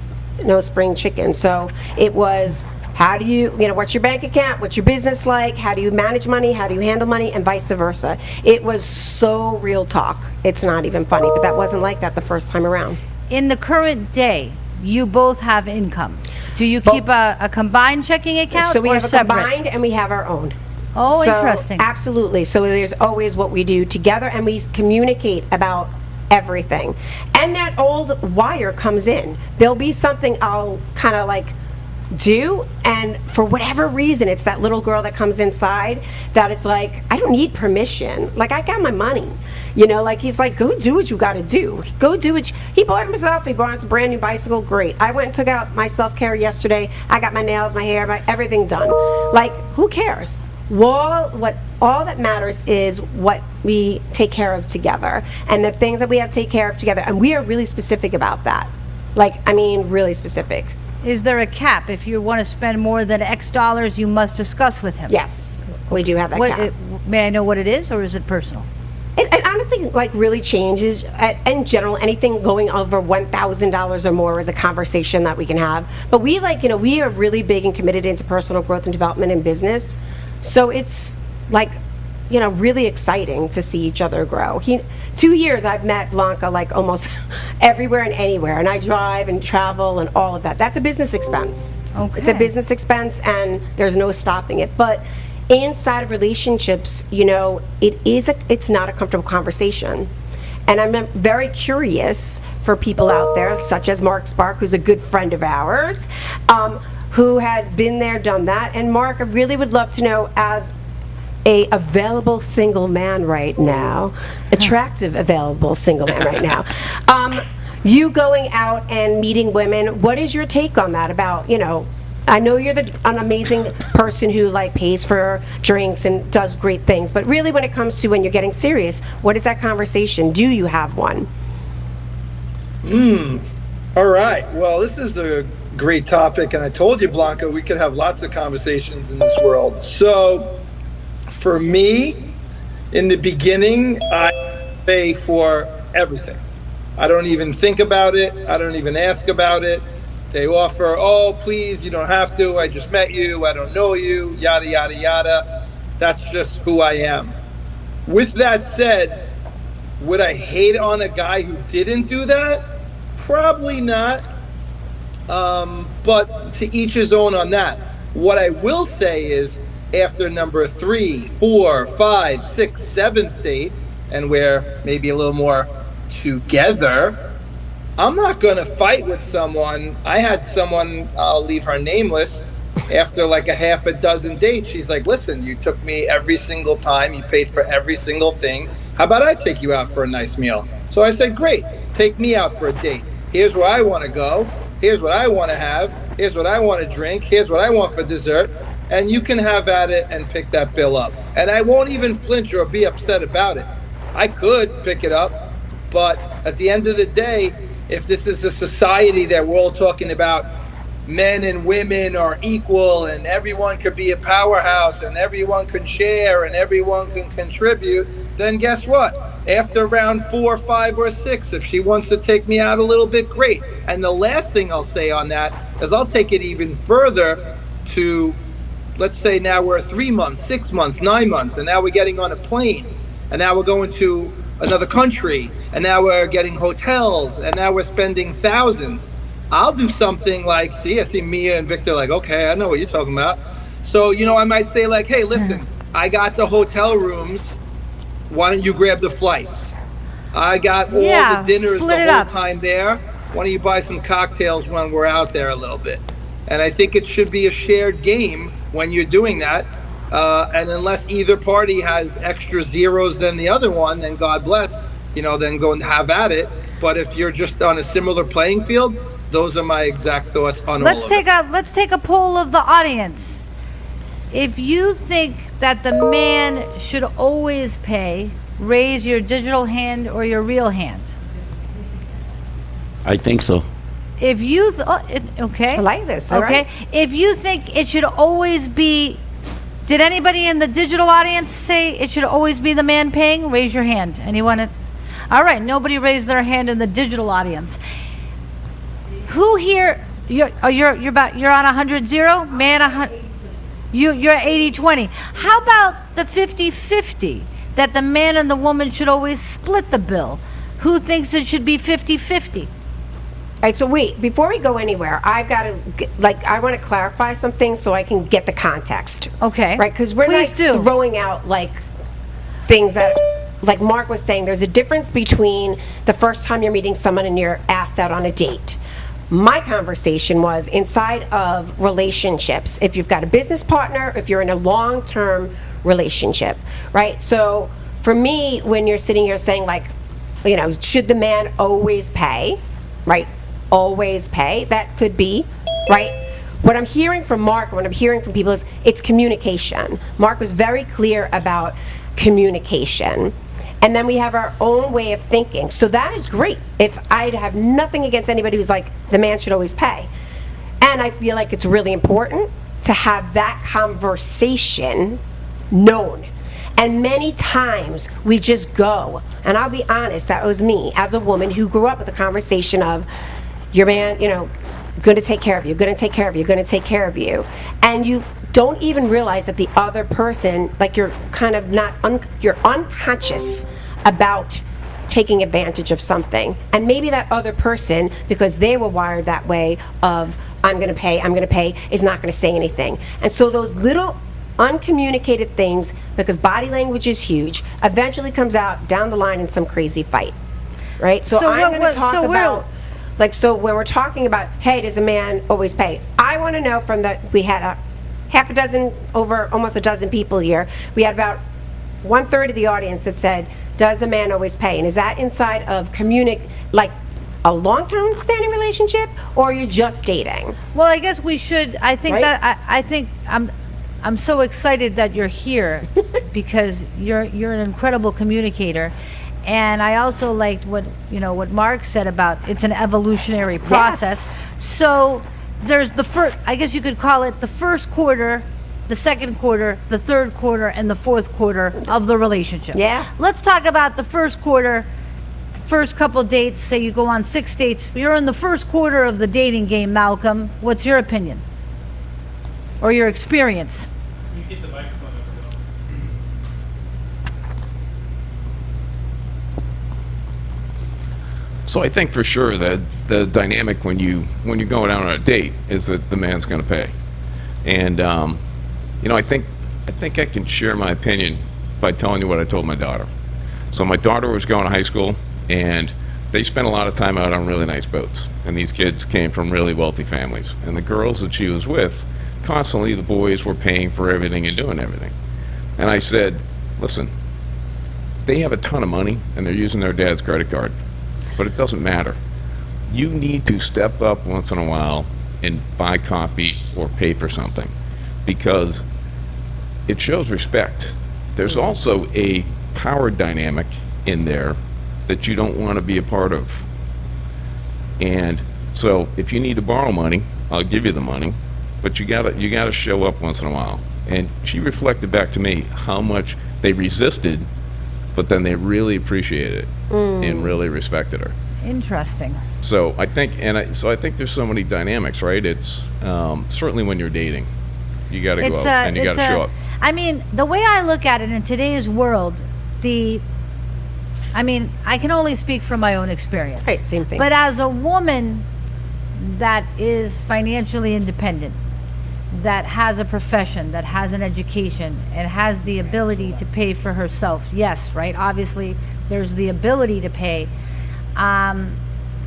no spring chicken. So it was, how do you, what's your bank account? What's your business like? How do you manage money? How do you handle money? And vice versa. It was so real talk. It's not even funny, but that wasn't like that the first time around. In the current day, you both have income. Do you keep a combined checking account? So we or have a separate? combined and we have our own. Oh, So, interesting. Absolutely. So there's always what we do together, and we communicate about everything. And that old wire comes in. There'll be something I'll kind of do, and for whatever reason, it's that little girl that comes inside that it's I don't need permission. I got my money. He's go do what you got to do. Go do it. He bought himself, he bought a brand new bicycle. Great. I went and took out my self-care yesterday. I got my nails, my hair, everything done. Who cares? All that matters is what we take care of together, and the things that we have to take care of together. And we are really specific about that. Really specific. Is there a cap? If you want to spend more than X dollars, you must discuss with him. Yes, we do have that cap. May I know what it is, or is it personal? It honestly really changes. In general, anything going over $1,000 or more is a conversation that we can have. But we we are really big and committed into personal growth and development in business. So it's really exciting to see each other grow. 2 years I've met Blanca almost everywhere and anywhere, and I drive and travel and all of that. That's a business expense. Okay. It's a business expense, and there's no stopping it. But inside of relationships, it's not a comfortable conversation. And I'm very curious for people out there, such as Mark Spark, who's a good friend of ours, who has been there, done that. And Mark, I really would love to know, as a available single man right now, attractive available single man right now, you going out and meeting women, what is your take on that about, you know, I know you're an amazing person who like pays for drinks and does great things, but really when it comes to when you're getting serious, what is that conversation? Do you have one? All right. Well, this is a great topic, and I told you, Blanca, we could have lots of conversations in this world. So, for me, in the beginning, I pay for everything. I don't even think about it. I don't even ask about it. They offer, oh, please, you don't have to. I just met you. I don't know you, yada, yada, yada. That's just who I am. With that said, would I hate on a guy who didn't do that? Probably not. But to each his own on that. What I will say is, after number 3, 4, 5, 6, 7th date, and we're maybe a little more together, I'm not going to fight with someone. I had someone, I'll leave her nameless, after like a half a dozen dates. She's like, listen, you took me every single time. You paid for every single thing. How about I take you out for a nice meal? So I said, great, take me out for a date. Here's where I want to go. Here's what I want to have. Here's what I want to drink. Here's what I want for dessert. And you can have at it and pick that bill up. And I won't even flinch or be upset about it. I could pick it up, but at the end of the day, if this is a society that we're all talking about, men and women are equal and everyone could be a powerhouse and everyone can share and everyone can contribute, then guess what? After round 4, 5, or 6, if she wants to take me out a little bit, great. And the last thing I'll say on that is I'll take it even further to, let's say now we're 3 months, 6 months, 9 months, and now we're getting on a plane, and now we're going to another country, and now we're getting hotels, and now we're spending thousands. I'll do something like, I see Mia and Victor like, okay, I know what you're talking about. So, you know, I might say like, hey, listen, I got the hotel rooms. Why don't you grab the flights? I got all the dinners the whole time there. Why don't you buy some cocktails when we're out there a little bit? And I think it should be a shared game when you're doing that. And unless either party has extra zeros than the other one, then God bless, you know, then go and have at it. But if you're just on a similar playing field, those are my exact thoughts on all of it. Let's take a poll of the audience. If you think that the man should always pay, raise your digital hand or your real hand. I think so. If you okay, I like this. Okay, All right. If you think it should always be. Did anybody in the digital audience say it should always be the man paying? Raise your hand. Anyone? All right, nobody raised their hand in the digital audience. Who here? You're on 100-0, man. 100. You're 80-20. How about the 50-50? That the man and the woman should always split the bill. Who thinks it should be 50-50? All right, so wait, before we go anywhere, I've got to, I want to clarify some things so I can get the context. Okay. Right, because we're Please not do. throwing out, things that, like Mark was saying, there's a difference between the first time you're meeting someone and you're asked out on a date. My conversation was inside of relationships. If you've got a business partner, if you're in a long-term relationship, right? So for me, when you're sitting here saying should the man always pay, right? Always pay, that could be, right? What I'm hearing from Mark, and what I'm hearing from people is it's communication. Mark was very clear about communication. And then we have our own way of thinking. So that is great. If I'd have nothing against anybody who's like, the man should always pay. And I feel like it's really important to have that conversation known. And many times we just go, and I'll be honest, that was me as a woman who grew up with the conversation of, your man, going to take care of you, going to take care of you, going to take care of you. And you don't even realize that the other person, you're kind of you're unconscious about taking advantage of something. And maybe that other person, because they were wired that way of, I'm going to pay, is not going to say anything. And so those little uncommunicated things, because body language is huge, eventually comes out down the line in some crazy fight, right? So I'm going to talk about Like, so when we're talking about, hey, does a man always pay? I want to know from we had a half a dozen, over almost a dozen people here. We had about 1/3 of the audience that said, does the man always pay? And is that inside of like a long-term standing relationship, or you're just dating? Well, I guess we should. I think Right? that I think I'm so excited that you're here because you're an incredible communicator, and I also liked what Mark said about it's an evolutionary process. So there's the first. I guess you could call it the first quarter, the second quarter, the third quarter, and the fourth quarter of the relationship. Yeah. Let's talk about the first quarter. First couple dates, say you go on 6 dates, you're in the first quarter of the dating game, Malcolm. What's your opinion? Or your experience? You get the microphone over So I think for sure that the dynamic when you go down on a date is that the man's going to pay, and I think I can share my opinion by telling you what I told my daughter. So my daughter was going to high school, and they spent a lot of time out on really nice boats, and these kids came from really wealthy families, and the girls that she was with, constantly the boys were paying for everything and doing everything, and I said, listen, they have a ton of money and they're using their dad's credit card, but it doesn't matter. You need to step up once in a while and buy coffee or pay for something, because it shows respect. There's also a power dynamic in there that you don't want to be a part of. And so if you need to borrow money, I'll give you the money, but you gotta show up once in a while. And she reflected back to me how much they resisted, but then they really appreciated it and really respected her. Interesting. So I think, I think there's so many dynamics, right? It's certainly when you're dating, you got to go out and you got to show up. I mean, the way I look at it in today's world, I can only speak from my own experience. Right, same thing. But as a woman that is financially independent, that has a profession, that has an education, and has the ability to pay for herself, yes, right? Obviously, there's the ability to pay.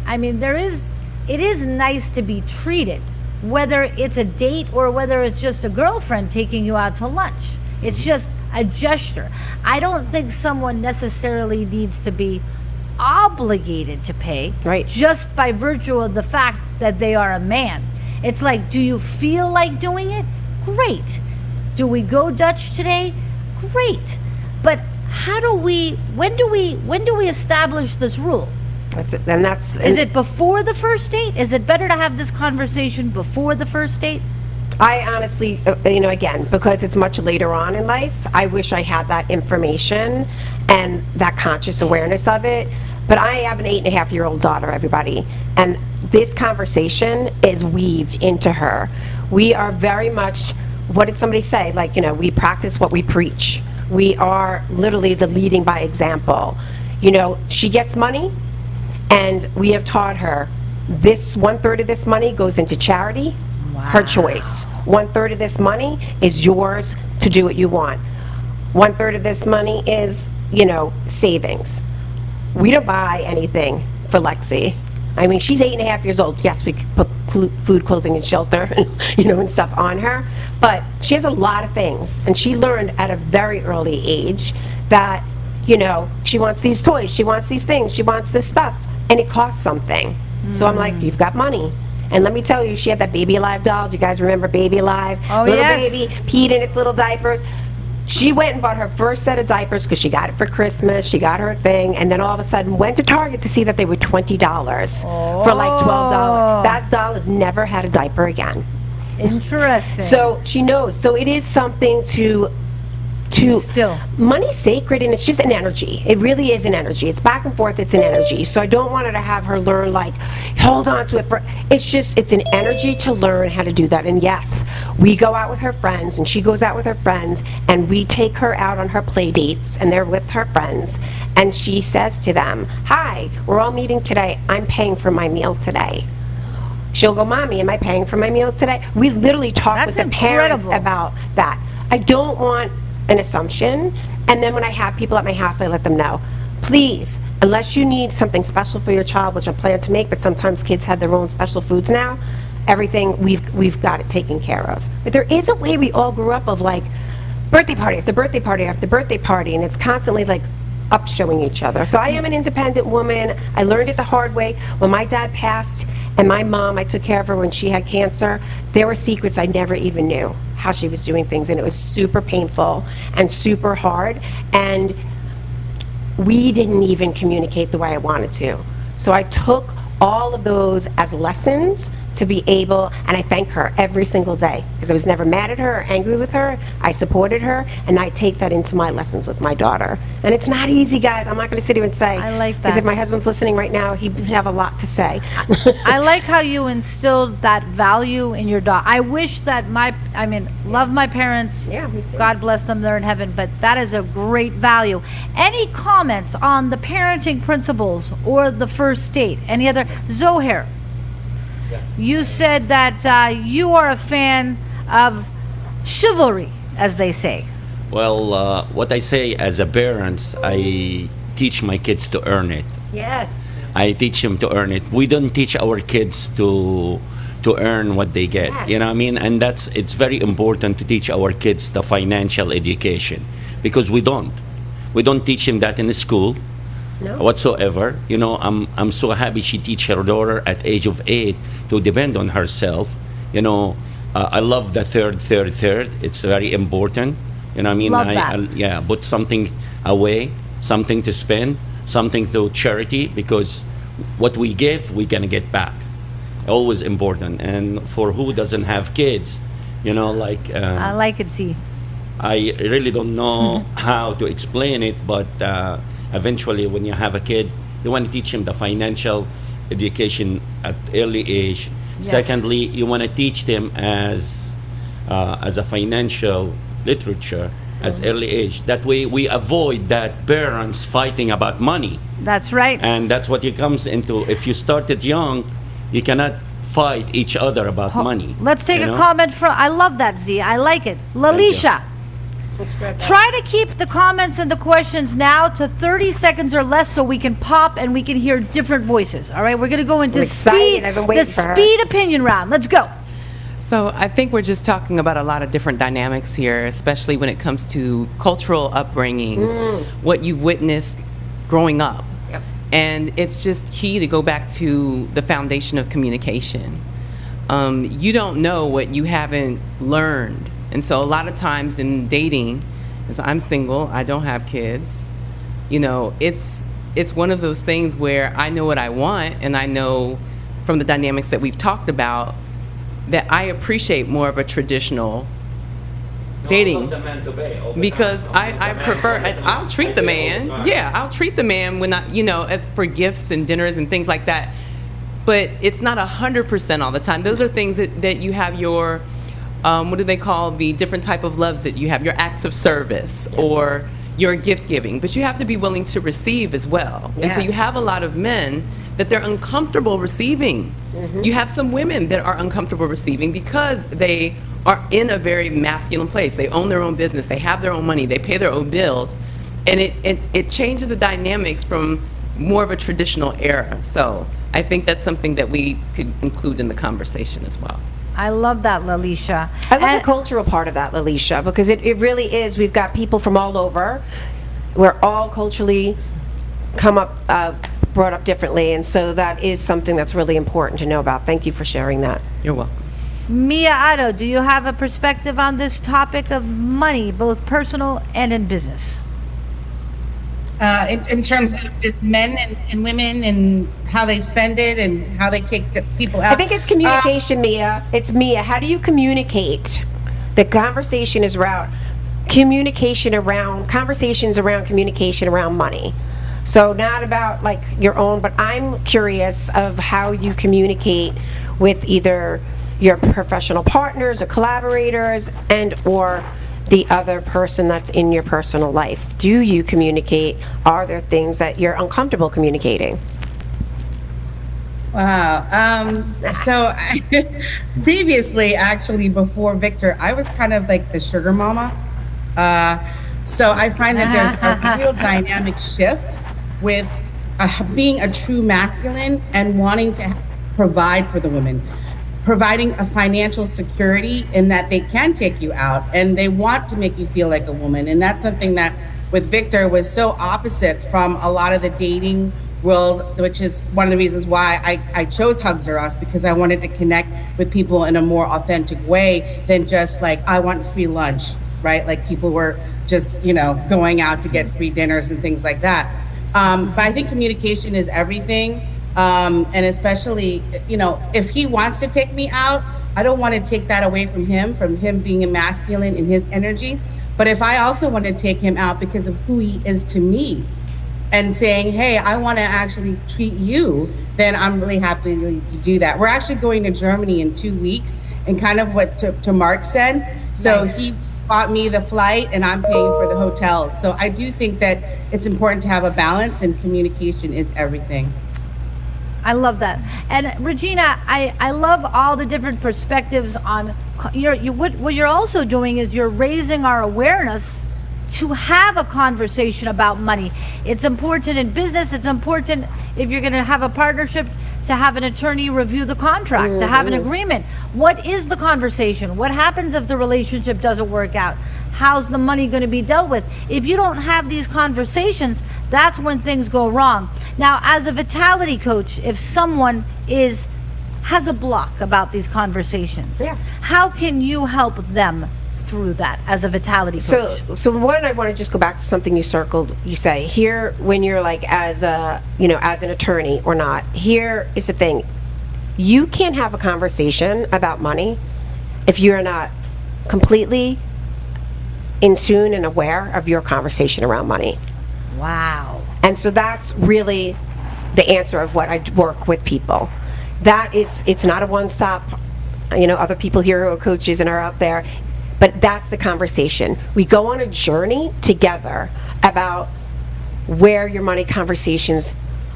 It is nice to be treated, whether it's a date or whether it's just a girlfriend taking you out to lunch. It's just a gesture. I don't think someone necessarily needs to be obligated to pay, right, just by virtue of the fact that they are a man. It's like, do you feel like doing it? Great. Do we go Dutch today? Great. But when do we establish this rule? That's it. And Is it before the first date? Is it better to have this conversation before the first date? I honestly, again, because it's much later on in life, I wish I had that information and that conscious awareness of it. But I have an 8.5-year-old daughter, everybody, and this conversation is weaved into her. We are very much, what did somebody say? Like, we practice what we preach. We are literally the leading by example. She gets money, and we have taught her this 1/3 of this money goes into charity. Her choice. 1/3 of this money is yours to do what you want. 1/3 of this money is, savings. We don't buy anything for Lexi. I mean, she's 8.5 years old. Yes, we put food, clothing, and shelter, and stuff on her. But she has a lot of things. And she learned at a very early age that, she wants these toys, she wants these things, she wants this stuff. And it costs something. So I'm like, you've got money. And let me tell you, she had that Baby Alive doll. Do you guys remember Baby Alive? Oh, little yes. baby, peed in its little diapers. She went and bought her first set of diapers because she got it for Christmas. She got her thing, and then all of a sudden went to Target to see that they were $20 for like $12. That doll has never had a diaper again. Interesting. So she knows. So it is something to still. Money's sacred, and it's just an energy. It really is an energy. It's back and forth. It's an energy. So I don't want her to have her learn hold on to it it's an energy to learn how to do that. And yes, we go out with her friends, and she goes out with her friends, and we take her out on her play dates, and they're with her friends, and she says to them, "Hi, we're all meeting today. I'm paying for my meal today." She'll go, "Mommy, am I paying for my meal today?" We literally talk with the parents about that. I don't want an assumption, and then when I have people at my house, I let them know, please, unless you need something special for your child, which I plan to make, but sometimes kids have their own special foods now, everything, we've got it taken care of. But there is a way we all grew up of like, birthday party after birthday party after birthday party, and it's constantly like up showing each other. So I am an independent woman. I learned it the hard way. When my dad passed and my mom, I took care of her when she had cancer, there were secrets I never even knew how she was doing things, and it was super painful and super hard, and we didn't even communicate the way I wanted to. So I took all of those as lessons to be able, and I thank her every single day, because I was never mad at her or angry with her. I supported her, and I take that into my lessons with my daughter. And it's not easy, guys. I'm not going to sit here and say, I like because that. if my husband's listening right now, he'd have a lot to say. I like how you instilled that value in your daughter. I wish that love my parents. Yeah, me too. God bless them, they're in heaven, but that is a great value. Any comments on the parenting principles or the first date? Any other? Zohair, you said that you are a fan of chivalry, as they say. Well, what I say as a parent, I teach my kids to earn it. Yes. I teach them to earn it. We don't teach our kids to earn what they get. Yes. You know what I mean? And it's very important to teach our kids the financial education, because we don't teach them that in the school. No. Whatsoever. You know, I'm so happy she teach her daughter at age of 8 to depend on herself. You know, I love the third. It's very important. You know what I mean? Love that. Yeah, put something away, something to spend, something to charity, because what we give, we're gonna get back. Always important. And for who doesn't have kids, you know, like I like it, Z. I really don't know how to explain it, but eventually when you have a kid, you want to teach him the financial education at early age. Yes. Secondly, you want to teach them as a financial literature as early age. That way we avoid that parents fighting about money. That's right. And that's what it comes into. If you started young, you cannot fight each other about money. Let's take you a know? comment from, I love that, Z. I like it. Lalisha. Try to keep the comments and the questions now to 30 seconds or less so we can pop and we can hear different voices. All right, we're going to go into I'm excited. speed, I've been the waiting for her. speed opinion round. Let's go. So I think we're just talking about a lot of different dynamics here, especially when it comes to cultural upbringings, what you've witnessed growing up. Yep. And it's just key to go back to the foundation of communication. You don't know what you haven't learned. And so a lot of times in dating, as I'm single, I don't have kids, you know, it's one of those things where I know what I want, and I know from the dynamics that we've talked about that I appreciate more of a traditional dating, because I prefer, I'll treat the man, I'll treat the man when I, you know, as for gifts and dinners and things like that, but it's not 100% all the time. Those are things that you have your, what do they call the different type of loves that you have, your acts of service or your gift giving, but you have to be willing to receive as well. And so you Yes. have a lot of men that they're uncomfortable receiving. You have some women that are uncomfortable receiving because they are in a very masculine place. They own their own business, they have their own money, they pay their own bills, and it changes the dynamics from more of a traditional era. So I think that's something that we could include in the conversation as well. I love that, Lalisha. I love the cultural part of that, Lalisha, because it really is. We've got people from all over. We're all culturally brought up differently, and so that is something that's really important to know about. Thank you for sharing that. You're welcome. Mia Otto, do you have a perspective on this topic of money, both personal and in business? In terms of just men and women and how they spend it and how they take the people out. I think it's communication, Mia. It's Mia. How do you communicate? The conversation is around conversations around communication around money. So not about like your own, but I'm curious of how you communicate with either your professional partners or collaborators and or the other person that's in your personal life. Do you communicate? Are there things that you're uncomfortable communicating? Wow. Previously, actually, before Victor, I was kind of like the sugar mama. So I find that there's a real dynamic shift with being a true masculine and wanting to provide for the women, providing a financial security in that they can take you out and they want to make you feel like a woman. And that's something that with Victor was so opposite from a lot of the dating world, which is one of the reasons why I chose Hugs R Us, because I wanted to connect with people in a more authentic way than just like, I want free lunch, right? Like people were just, going out to get free dinners and things like that. But I think communication is everything. And especially, if he wants to take me out, I don't want to take that away from him being a masculine in his energy. But if I also want to take him out because of who he is to me and saying, hey, I want to actually treat you, then I'm really happy to do that. We're actually going to Germany in 2 weeks, and kind of what to Mark said. So Nice. He bought me the flight and I'm paying for the hotel. So I do think that it's important to have a balance, and communication is everything. I love that. And Regina, I love all the different perspectives on what you're also doing is you're raising our awareness to have a conversation about money. It's important in business. It's important if you're going to have a partnership to have an attorney review the contract, to have an agreement. What is the conversation? What happens if the relationship doesn't work out? How's the money going to be dealt with? If you don't have these conversations, that's when things go wrong. Now, as a vitality coach, if someone has a block about these conversations, how can you help them through that as a vitality coach? So one, I want to just go back to something you circled. You say here, when you're like as an attorney or not, here is the thing. You can't have a conversation about money if you're not completely in tune and aware of your conversation around money. Wow. And so that's really the answer of what I work with people. That it's not a one-stop, other people here who are coaches and are out there, but that's the conversation. We go on a journey together about where your money conversations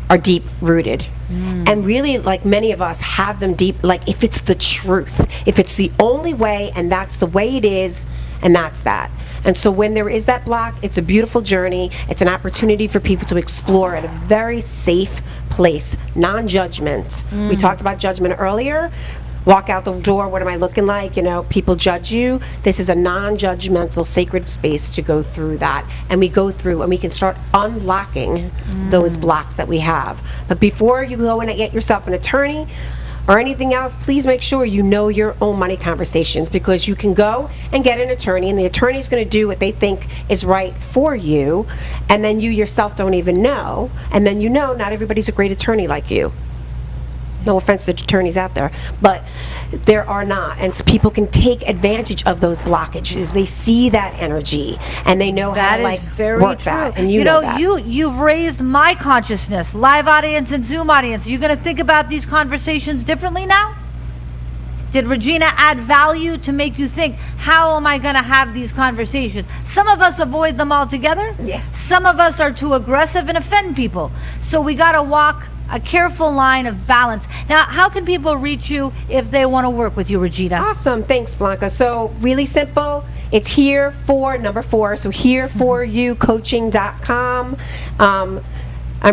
are deep rooted. And really, like many of us have them deep, like if it's the truth, if it's the only way and that's the way it is, and that's that. And so when there is that block, it's a beautiful journey. It's an opportunity for people to explore at a very safe place, non-judgment. We talked about judgment earlier. Walk out the door, what am I looking like? People judge you. This is a non-judgmental, sacred space to go through that. And we go through and we can start unlocking those blocks that we have. But before you go and get yourself an attorney or anything else, please make sure you know your own money conversations, because you can go and get an attorney and the attorney is going to do what they think is right for you, and then you yourself don't even know, and then not everybody's a great attorney like you. No offense to attorneys out there, but there are not. And so people can take advantage of those blockages. They see that energy and they know how to work that. And you know that. You've raised my consciousness, live audience and Zoom audience. Are you going to think about these conversations differently now? Did Regina add value to make you think, how am I going to have these conversations? Some of us avoid them altogether. Yeah. Some of us are too aggressive and offend people. So we got to walk a careful line of balance. Now, how can people reach you if they want to work with you, Regina? Awesome. Thanks, Blanca. So really simple. It's here for number 4. So hereforyoucoaching.com. I'm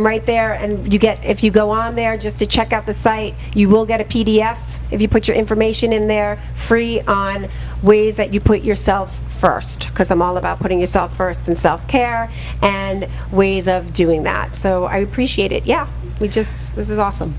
right there, and if you go on there just to check out the site, you will get a PDF if you put your information in there, free, on ways that you put yourself first, because I'm all about putting yourself first and self-care and ways of doing that. So I appreciate it. Yeah, this is awesome.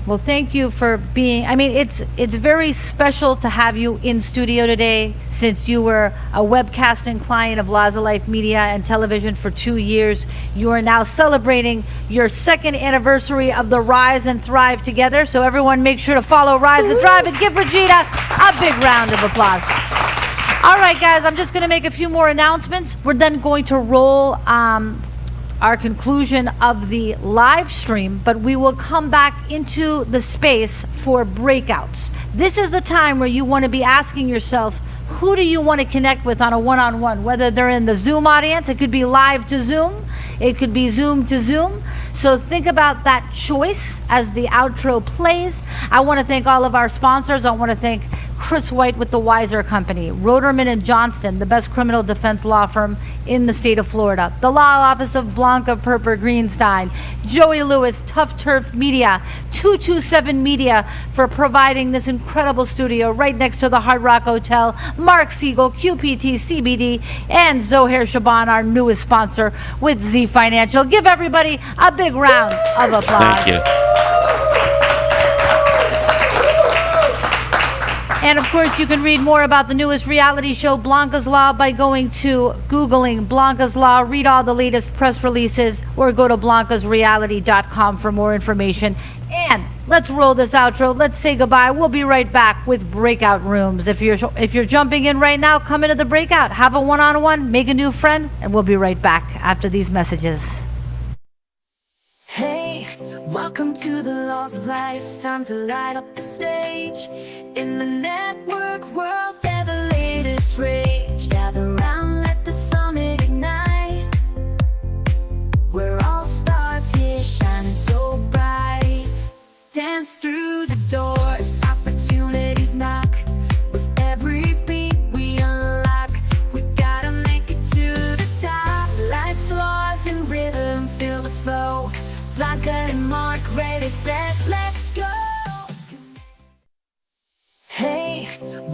Well, thank you for being, it's very special to have you in studio today, since you were a webcasting client of Laws of Life Media and Television for 2 years. You are now celebrating your 2nd anniversary of the Rise and Thrive Together. So everyone make sure to follow Rise and Thrive and give Regina a big round of applause. All right, guys, I'm just going to make a few more announcements. We're then going to roll our conclusion of the live stream, but we will come back into the space for breakouts. This is the time where you want to be asking yourself, who do you want to connect with on a one-on-one? Whether they're in the Zoom audience, it could be live to Zoom, it could be Zoom to Zoom. So think about that choice as the outro plays. I want to thank all of our sponsors. I want to thank Chris White with the Weiser Company, Roderman and Johnston, the best criminal defense law firm in the state of Florida, the law office of Blanca Perper Greenstein, Joey Lewis, Tough Turf Media, 227 Media for providing this incredible studio right next to the Hard Rock Hotel, Mark Siegel, QPT CBD, and Zohair Shaban, our newest sponsor with Z Financial. Give everybody a big round of applause. Thank you. And of course, you can read more about the newest reality show, Blanca's Law, by going to Googling Blanca's Law, read all the latest press releases, or go to blancasreality.com for more information. And let's roll this outro. Let's say goodbye. We'll be right back with Breakout Rooms. If you're jumping in right now, come into the breakout, have a one-on-one, make a new friend, and we'll be right back after these messages. Hey, welcome to the Laws of Life. It's time to light up the stage. In the network world, they're the latest rage. Gather round, let the summit ignite. We're all stars here, shining so bright. Dance through the doors, opportunities knock. With every beat we unlock, we gotta make it to the top. Life's laws in rhythm, feel the flow. Blanca and Mark, ready, set, let's go. Hey.